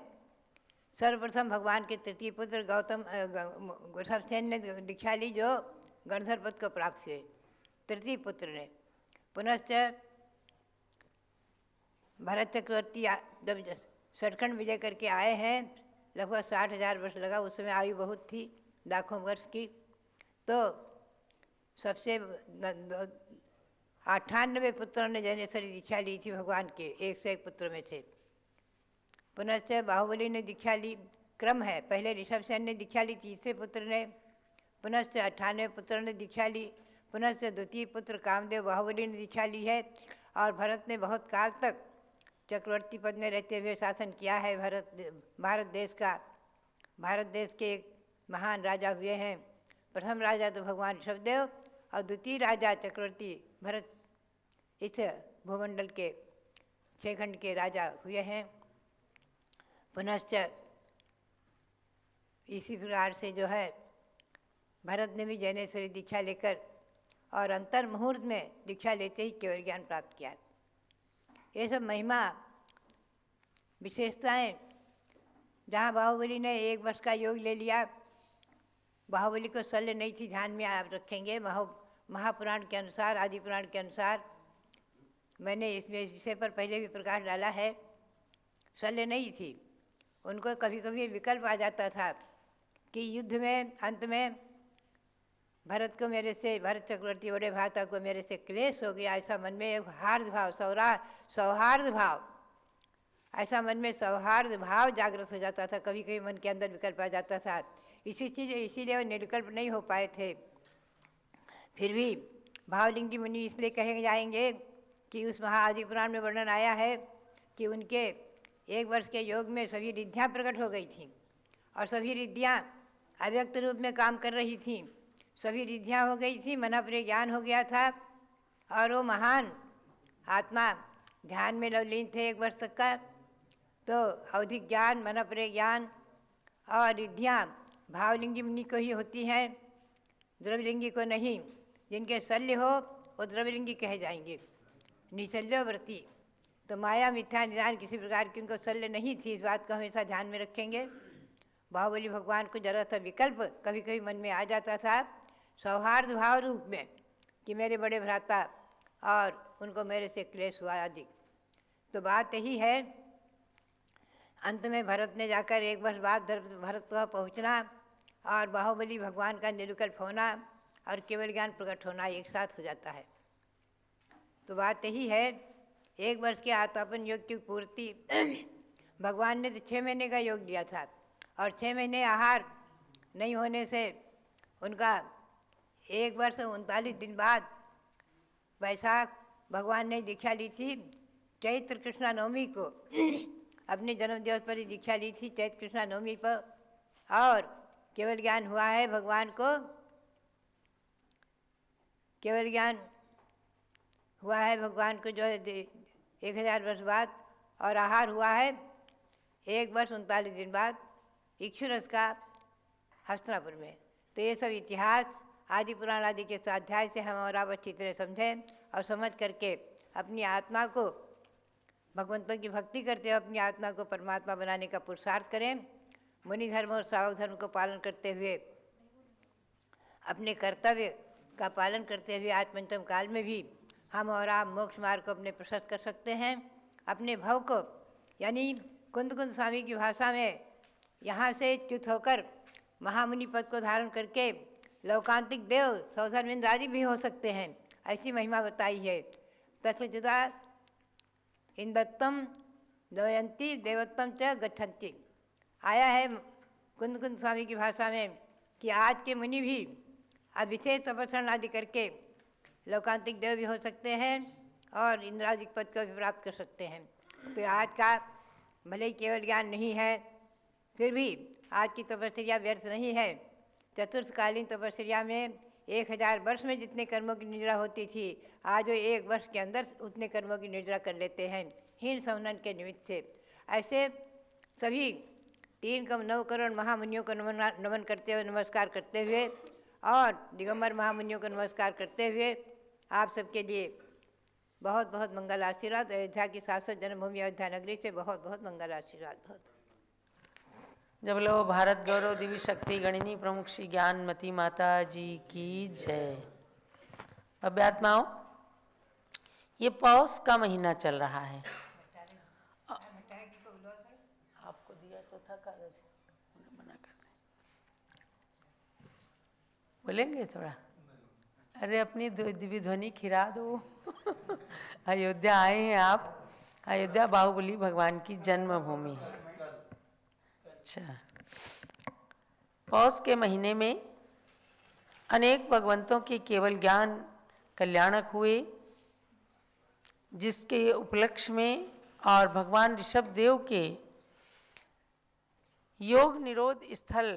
सर्वप्रथम भगवान के तृतीय पुत्र गौतम ऋषभसेन ने दीक्षा ली, जो गणधर पद को प्राप्त हुए, तृतीय पुत्र ने। पुनश्च भरत चक्रवर्ती जब सचखंड विजय करके आए हैं, लगभग 60,000 वर्ष लगा। उस समय आयु बहुत थी, लाखों वर्ष की। तो सबसे 98 पुत्रों ने जैनेश्वरी दीक्षा ली थी भगवान के 101 पुत्रों में से। पुनश्च बाहुबली ने दीक्षा ली, क्रम है। पहले ऋषभसेन ने दीक्षा ली, तीसरे पुत्र ने। पुनश्च 98 पुत्रों ने दीक्षा ली। पुनश्च द्वितीय पुत्र कामदेव बाहुबली ने दीक्षा ली है। और भरत ने बहुत काल तक चक्रवर्ती पद में रहते हुए शासन किया है भारत देश का। भारत देश के एक महान राजा हुए हैं। प्रथम राजा तो भगवान ऋषभदेव और द्वितीय राजा चक्रवर्ती भरत इस भूमंडल के 6 खंड के राजा हुए हैं। पुनश्च इसी प्रकार से जो है भरत ने भी जैनेश्वरी दीक्षा लेकर और अंतर मुहूर्त में दीक्षा लेते ही केवल ज्ञान प्राप्त किया। ये सब महिमा विशेषताएं, जहाँ बाहुबली ने 1 वर्ष का योग ले लिया। बाहुबली को शल्य नहीं थी, ध्यान में आप रखेंगे। महापुराण के अनुसार, आदि पुराण के अनुसार, मैंने इसमें इस विषय पर पहले भी प्रकाश डाला है, शल्य नहीं थी। उनको कभी कभी विकल्प आ जाता था कि युद्ध में अंत में भरत चक्रवर्ती बड़े भ्राता को मेरे से क्लेश हो गया, ऐसा मन में एक हार्द भाव, सौहार्द भाव, ऐसा मन में सौहार्द भाव जागृत हो जाता था। कभी कभी मन के अंदर विकल्प आ जाता था। इसीलिए वो निर्विकल्प नहीं हो पाए थे। फिर भी भावलिंगी मुनि इसलिए कहे जाएंगे कि उस महाआदि पुराण में वर्णन आया है कि उनके 1 वर्ष के योग में सभी रिद्धियाँ प्रकट हो गई थीं और सभी रिद्धियाँ अव्यक्त रूप में काम कर रही थीं। सभी रिद्धियाँ हो गई थी, मन अपने ज्ञान हो गया था और वो महान आत्मा ध्यान में लवलीन थे 1 वर्ष तक का। तो अवधिक ज्ञान, मन अपने ज्ञान और रिद्धियाँ भावलिंगी मुनि को ही होती हैं, द्रव्यलिंगी को नहीं। जिनके शल्य हो वो द्रव्यलिंगी कहे जाएंगे, निशल्यव्रती। तो माया मिथ्या निदान किसी प्रकार की उनको शल्य नहीं थी, इस बात को हमेशा ध्यान में रखेंगे। बाहुबली भगवान को जरा सा विकल्प कभी कभी मन में आ जाता था, सौहार्द भाव रूप में, कि मेरे बड़े भ्राता और उनको मेरे से क्लेश हुआ आदि। तो बात यही है, अंत में भरत ने जाकर 1 वर्ष बाद भरत को पहुँचना और बाहुबली भगवान का निर्विकल्प होना और केवल ज्ञान प्रकट होना एक साथ हो जाता है। तो बात यही है, 1 वर्ष के आत्मापन योग की पूर्ति भगवान ने तो 6 महीने का योग दिया था और 6 महीने आहार नहीं होने से उनका 1 वर्ष 39 दिन बाद वैशाख भगवान ने दीक्षा ली थी। चैत्र कृष्णा नवमी को अपने जन्म दिवस पर ही दीक्षा ली थी, चैत्र कृष्णा नवमी पर। और केवल ज्ञान हुआ है भगवान को, केवल ज्ञान हुआ है भगवान को जो है 1000 वर्ष बाद, और आहार हुआ है 1 वर्ष 39 दिन बाद इक्षुरस का हस्तिनापुर में। तो ये सब इतिहास आदि पुराण आदि के स्वाध्याय से हम और आप अच्छी तरह समझें और समझ करके अपनी आत्मा को भगवंतों की भक्ति करते हुए अपनी आत्मा को परमात्मा बनाने का पुरुषार्थ करें। मुनि धर्म और श्रावक धर्म को पालन करते हुए, अपने कर्तव्य का पालन करते हुए आज पंचम काल में भी हम और आप मोक्ष मार्ग को अपने प्रशस्त कर सकते हैं। अपने भव को, यानी कुंद स्वामी की भाषा में, यहाँ से च्युत होकर महामुनि पद को धारण करके लौकांतिक देव सौधर्मेंद्र आदि भी हो सकते हैं, ऐसी महिमा बताई है। तत्सुदा इंदत्तम दयंती देवत्तम च गच्छन्ति। आया है कुंद स्वामी की भाषा में कि आज के मुनि भी अब विशेष तपस्या आदि करके लौकांतिक देव भी हो सकते हैं और इंद्रादिक पद को भी प्राप्त कर सकते हैं। तो आज का भले ही केवल ज्ञान नहीं है, फिर भी आज की तपस्या व्यर्थ नहीं है। चतुर्थकालीन तपस्या में 1000 वर्ष में जितने कर्मों की निद्रा होती थी, आज वो 1 वर्ष के अंदर उतने कर्मों की निद्रा कर लेते हैं हीन संवनन के निमित्त से। ऐसे सभी 3,9 करोड़ महामुनियों को नमन करते हुए, नमस्कार करते हुए और दिगंबर महामुनियों को नमस्कार करते हुए आप सबके लिए बहुत बहुत मंगल आशीर्वाद। अयोध्या की शाश्वत जन्मभूमि अयोध्या नगरी से बहुत बहुत मंगल आशीर्वाद। बहुत जब लो भारत गौरव दिव्य शक्ति गणिनी प्रमुख श्री ज्ञानमती माता जी की जय। अभ्यात्माओं, ये पौष का महीना चल रहा है। आपको दिया तो था कागज, मना कर दें। बोलेंगे थोड़ा? अरे अपनी दिव्य ध्वनि खिरा दो। अयोध्या आए हैं आप। अयोध्या बाहुबली भगवान की जन्मभूमि है। अच्छा, पौष के महीने में अनेक भगवंतों के केवल ज्ञान कल्याणक हुए, जिसके उपलक्ष्य में और भगवान ऋषभ देव के योग निरोध स्थल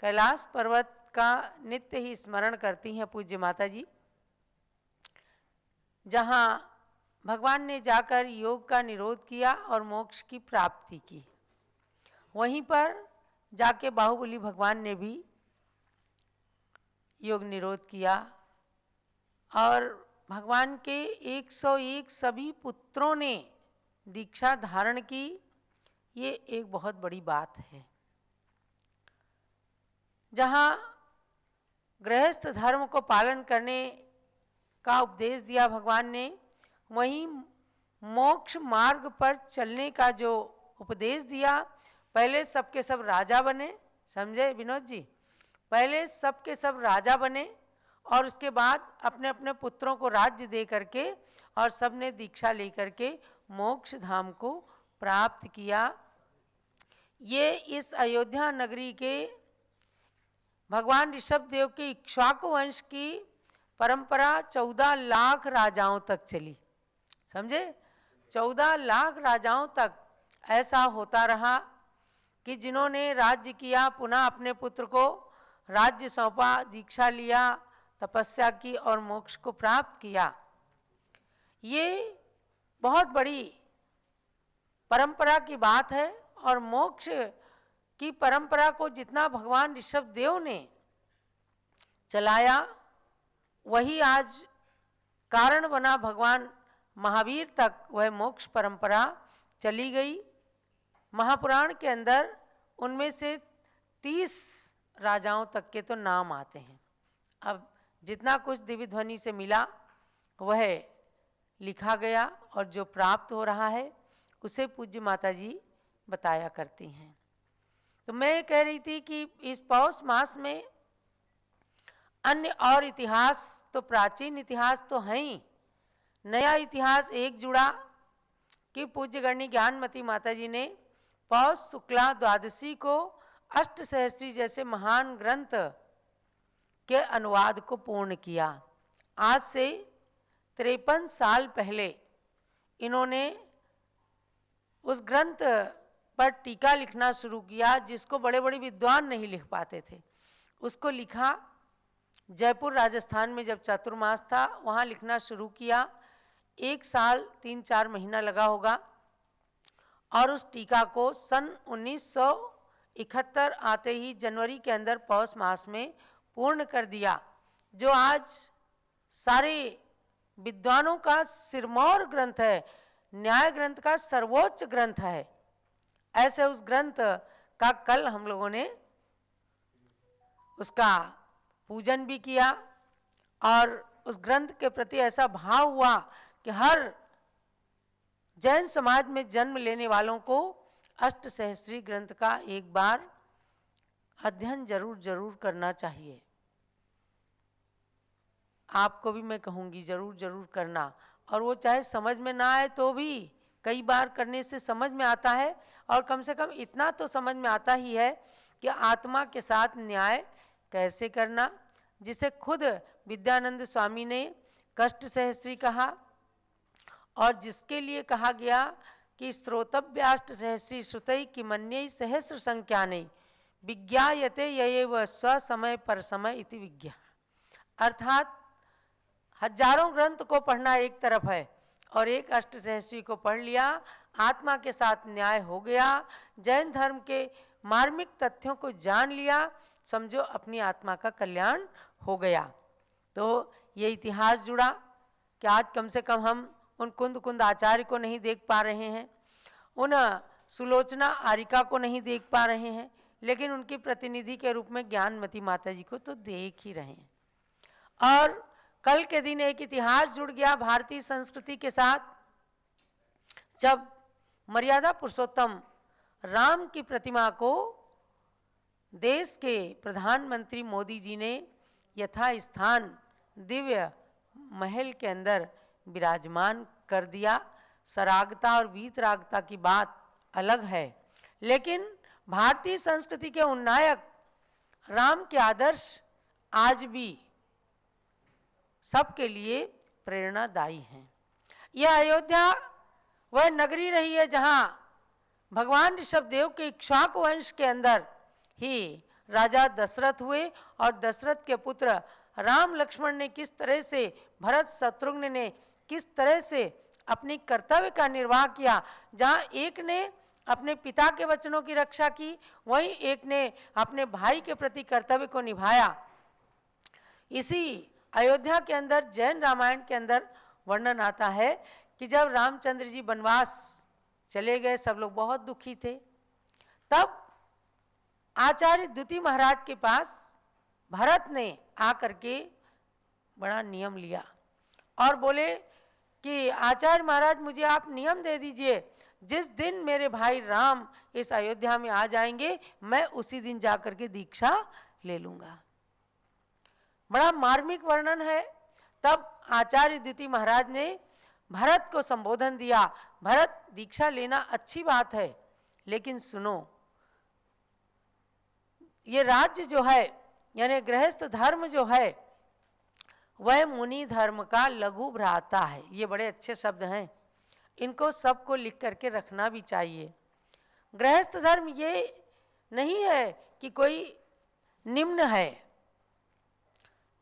कैलाश पर्वत का नित्य ही स्मरण करती हैं पूज्य माता जी, जहाँ भगवान ने जाकर योग का निरोध किया और मोक्ष की प्राप्ति की। वहीं पर जाके बाहुबली भगवान ने भी योग निरोध किया और भगवान के 101 सभी पुत्रों ने दीक्षा धारण की। ये एक बहुत बड़ी बात है। जहाँ गृहस्थ धर्म को पालन करने का उपदेश दिया भगवान ने, वहीं मोक्ष मार्ग पर चलने का जो उपदेश दिया, पहले सबके सब राजा बने। समझे विनोद जी? पहले सबके सब राजा बने और उसके बाद अपने अपने पुत्रों को राज्य दे करके और सबने दीक्षा लेकर के मोक्ष धाम को प्राप्त किया। ये इस अयोध्या नगरी के भगवान ऋषभ देव के इक्ष्वाकु वंश की परंपरा 14 लाख राजाओं तक चली। समझे? 14 लाख राजाओं तक ऐसा होता रहा कि जिन्होंने राज्य किया, पुनः अपने पुत्र को राज्य सौंपा, दीक्षा लिया, तपस्या की और मोक्ष को प्राप्त किया। ये बहुत बड़ी परंपरा की बात है और मोक्ष की परंपरा को जितना भगवान ऋषभ देव ने चलाया, वही आज कारण बना भगवान महावीर तक वह मोक्ष परंपरा चली गई। महापुराण के अंदर उनमें से 30 राजाओं तक के तो नाम आते हैं। अब जितना कुछ दिव्य ध्वनि से मिला वह लिखा गया और जो प्राप्त हो रहा है उसे पूज्य माता जी बताया करती हैं। तो मैं कह रही थी कि इस पौष मास में अन्य और इतिहास तो प्राचीन इतिहास तो हैं ही, नया इतिहास एक जुड़ा कि पूज्य गणनी ज्ञानमती माता जी ने पौष शुक्ला द्वादशी को अष्टसहस्री जैसे महान ग्रंथ के अनुवाद को पूर्ण किया। आज से 53 साल पहले इन्होंने उस ग्रंथ पर टीका लिखना शुरू किया, जिसको बड़े बड़े विद्वान नहीं लिख पाते थे। उसको लिखा जयपुर राजस्थान में, जब चातुर्मास था वहाँ लिखना शुरू किया। 1 साल 3-4 महीना लगा होगा और उस टीका को सन 1971 आते ही जनवरी के अंदर पौष मास में पूर्ण कर दिया, जो आज सारे विद्वानों का सिरमौर ग्रंथ है, न्याय ग्रंथ का सर्वोच्च ग्रंथ है। ऐसे उस ग्रंथ का कल हम लोगों ने उसका पूजन भी किया और उस ग्रंथ के प्रति ऐसा भाव हुआ कि हर जैन समाज में जन्म लेने वालों को अष्टसहस्री ग्रंथ का एक बार अध्ययन जरूर करना चाहिए। आपको भी मैं कहूँगी जरूर करना, और वो चाहे समझ में ना आए तो भी कई बार करने से समझ में आता है। और कम से कम इतना तो समझ में आता ही है कि आत्मा के साथ न्याय कैसे करना, जिसे खुद विद्यानंद स्वामी ने कष्ट सहस्री कहा और जिसके लिए कहा गया कि श्रोतव्याष्ट सहस्री श्रुतै किमन्यै सहस्र संख्यानै विज्ञायते ययेव स्व समय पर समय इति विज्ञा। अर्थात हजारों ग्रंथ को पढ़ना एक तरफ है और एक अष्टसहस्री को पढ़ लिया, आत्मा के साथ न्याय हो गया, जैन धर्म के मार्मिक तथ्यों को जान लिया, समझो अपनी आत्मा का कल्याण हो गया। तो ये इतिहास जुड़ा कि आज कम से कम हम उन कुंद आचार्य को नहीं देख पा रहे हैं, उन सुलोचना आरिका को नहीं देख पा रहे हैं, लेकिन उनकी प्रतिनिधि के रूप में ज्ञानमती माता जी को तो देख ही रहे हैं। और कल के दिन एक इतिहास जुड़ गया भारतीय संस्कृति के साथ, जब मर्यादा पुरुषोत्तम राम की प्रतिमा को देश के प्रधानमंत्री मोदी जी ने यथास्थान दिव्य महल के अंदर विराजमान कर दिया। सरागता और वीतरागता की बात अलग है, लेकिन भारतीय संस्कृति के उन्नायक राम के आदर्श आज भी सबके लिए प्रेरणादायी हैं। यह अयोध्या वह नगरी रही है जहां भगवान ऋषभदेव के इक्ष्वाकु वंश के अंदर ही राजा दशरथ हुए और दशरथ के पुत्र राम लक्ष्मण ने किस तरह से, भरत शत्रुघ्न ने किस तरह से अपनी कर्तव्य का निर्वाह किया। जहां एक ने अपने पिता के वचनों की रक्षा की, वहीं एक ने अपने भाई के प्रति कर्तव्य को निभाया। इसी अयोध्या के अंदर जैन रामायण के अंदर वर्णन आता है कि जब रामचंद्र जी वनवास चले गए, सब लोग बहुत दुखी थे, तब आचार्य द्वितीय महाराज के पास भरत ने आकर के बड़ा नियम लिया और बोले कि आचार्य महाराज मुझे आप नियम दे दीजिए, जिस दिन मेरे भाई राम इस अयोध्या में आ जाएंगे मैं उसी दिन जाकर के दीक्षा ले लूंगा। बड़ा मार्मिक वर्णन है। तब आचार्य द्वितीय महाराज ने भरत को संबोधन दिया, भरत दीक्षा लेना अच्छी बात है, लेकिन सुनो, ये राज्य जो है यानी गृहस्थ धर्म जो है वह मुनि धर्म का लघु भ्राता है। ये बड़े अच्छे शब्द हैं, इनको सबको लिख करके रखना भी चाहिए। गृहस्थ धर्म ये नहीं है कि कोई निम्न है।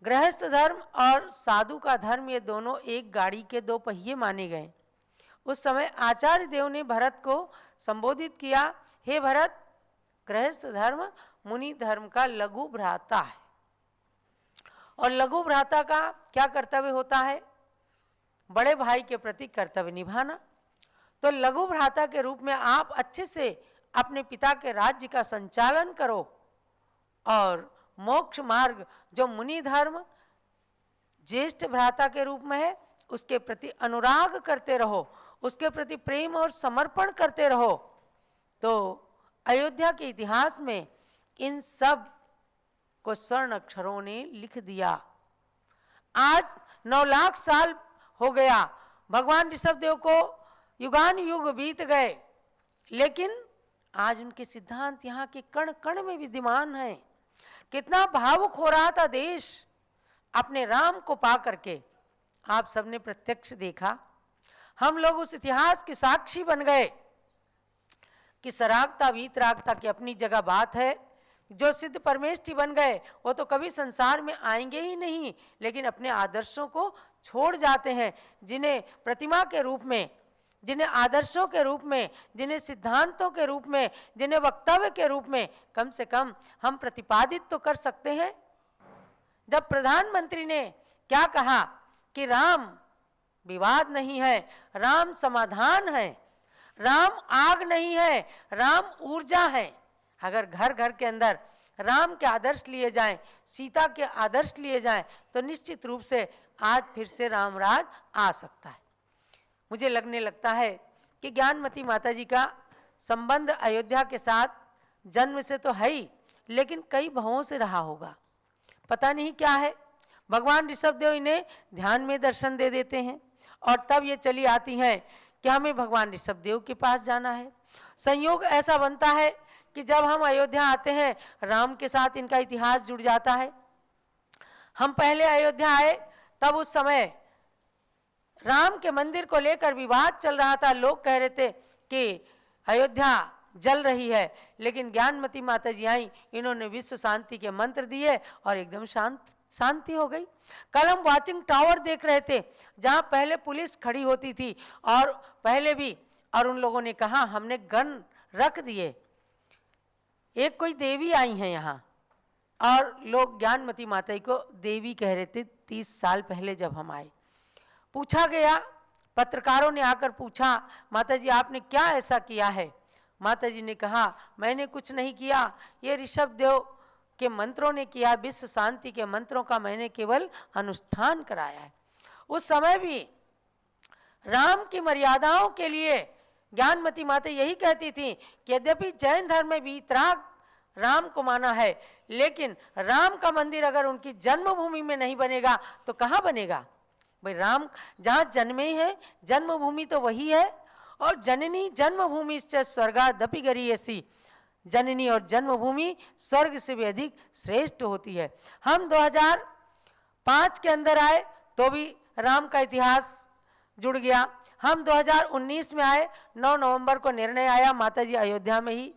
गृहस्थ धर्म और साधु का धर्म ये दोनों एक गाड़ी के दो पहिए माने गए। उस समय आचार्य देव ने भरत को संबोधित किया, हे भरत, गृहस्थ धर्म मुनि धर्म का लघु भ्राता है। और लघु भ्राता का क्या कर्तव्य होता है? बड़े भाई के प्रति कर्तव्य निभाना। तो लघु भ्राता के रूप में आप अच्छे से अपने पिता के राज्य का संचालन करो और मोक्ष मार्ग जो मुनि धर्म ज्येष्ठ भ्राता के रूप में है उसके प्रति अनुराग करते रहो, उसके प्रति प्रेम और समर्पण करते रहो। तो अयोध्या के इतिहास में इन सब को स्वर्ण अक्षरों ने लिख दिया। आज 9 लाख साल हो गया, भगवान ऋषभदेव को युगान युग बीत गए, लेकिन आज उनके सिद्धांत यहाँ के कण कण में विद्यमान हैं। कितना भावुक हो रहा था देश अपने राम को पा करके, आप सबने प्रत्यक्ष देखा। हम लोग उस इतिहास के साक्षी बन गए कि सरागता वीतरागता की अपनी जगह बात है। जो सिद्ध परमेष्ठी बन गए वो तो कभी संसार में आएंगे ही नहीं, लेकिन अपने आदर्शों को छोड़ जाते हैं, जिन्हें प्रतिमा के रूप में, जिन्हें आदर्शों के रूप में, जिन्हें सिद्धांतों के रूप में, जिन्हें वक्तव्य के रूप में कम से कम हम प्रतिपादित तो कर सकते हैं। जब प्रधानमंत्री ने क्या कहा कि राम विवाद नहीं है, राम समाधान है, राम आग नहीं है, राम ऊर्जा है। अगर घर घर के अंदर राम के आदर्श लिए जाएं, सीता के आदर्श लिए जाएं, तो निश्चित रूप से आज फिर से रामराज आ सकता है। मुझे लगने लगता है कि ज्ञानमती माता जी का संबंध अयोध्या के साथ जन्म से तो है ही, लेकिन कई भवों से रहा होगा, पता नहीं क्या है। भगवान ऋषभदेव इन्हें ध्यान में दर्शन दे देते हैं और तब ये चली आती हैं कि हमें भगवान ऋषभदेव के पास जाना है। संयोग ऐसा बनता है कि जब हम अयोध्या आते हैं, राम के साथ इनका इतिहास जुड़ जाता है। हम पहले अयोध्या आए तब उस समय राम के मंदिर को लेकर विवाद चल रहा था। लोग कह रहे थे कि अयोध्या जल रही है, लेकिन ज्ञानमती माता जी आई, इन्होंने विश्व शांति के मंत्र दिए और एकदम शांत शांति हो गई। कल हम वाचिंग टावर देख रहे थे, जहां पहले पुलिस खड़ी होती थी और पहले भी, और उन लोगों ने कहा हमने गन रख दिए। एक कोई देवी आई हैं यहाँ, और लोग ज्ञानमती माता जी को देवी कह रहे थे 30 साल पहले जब हम आए। पूछा गया, पत्रकारों ने आकर पूछा, माता जी आपने क्या ऐसा किया है? माता जी ने कहा मैंने कुछ नहीं किया, ये ऋषभ देव के मंत्रों ने किया, विश्व शांति के मंत्रों का मैंने केवल अनुष्ठान कराया है। उस समय भी राम की मर्यादाओं के लिए ज्ञानमती माता यही कहती थी कि यद्यपि जैन धर्म में वीतराग राम को माना है, लेकिन राम का मंदिर अगर उनकी जन्मभूमि में नहीं बनेगा तो कहाँ बनेगा? भाई राम जहाँ जन्मे हैं, जन्मभूमि तो वही है। और जननी जन्मभूमि स्वर्गादपि गरीयसी, जननी और जन्मभूमि स्वर्ग से भी अधिक श्रेष्ठ होती है। हम 2005 के अंदर आए तो भी राम का इतिहास जुड़ गया। हम 2019 में आए, 9 नवंबर को निर्णय आया, माता जी अयोध्या में ही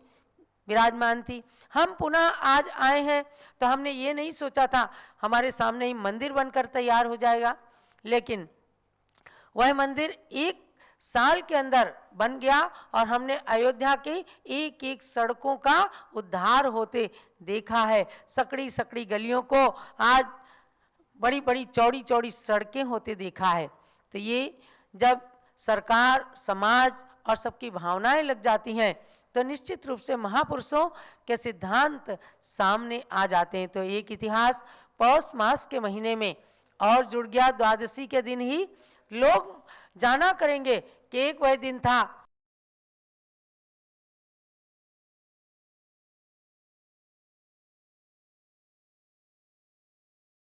विराजमान थी। हम पुनः आज आए हैं तो हमने ये नहीं सोचा था हमारे सामने ही मंदिर बनकर तैयार हो जाएगा, लेकिन वह मंदिर 1 साल के अंदर बन गया और हमने अयोध्या के एक एक सड़कों का उद्धार होते देखा है। सकड़ी सकड़ी गलियों को आज बड़ी बड़ी चौड़ी चौड़ी सड़कें होते देखा है। तो ये जब सरकार, समाज और सबकी भावनाएं लग जाती हैं तो निश्चित रूप से महापुरुषों के सिद्धांत सामने आ जाते हैं। तो एक इतिहास पौष मास के महीने में और जुड़ गया। द्वादशी के दिन ही लोग जाना करेंगे कि एक वह दिन था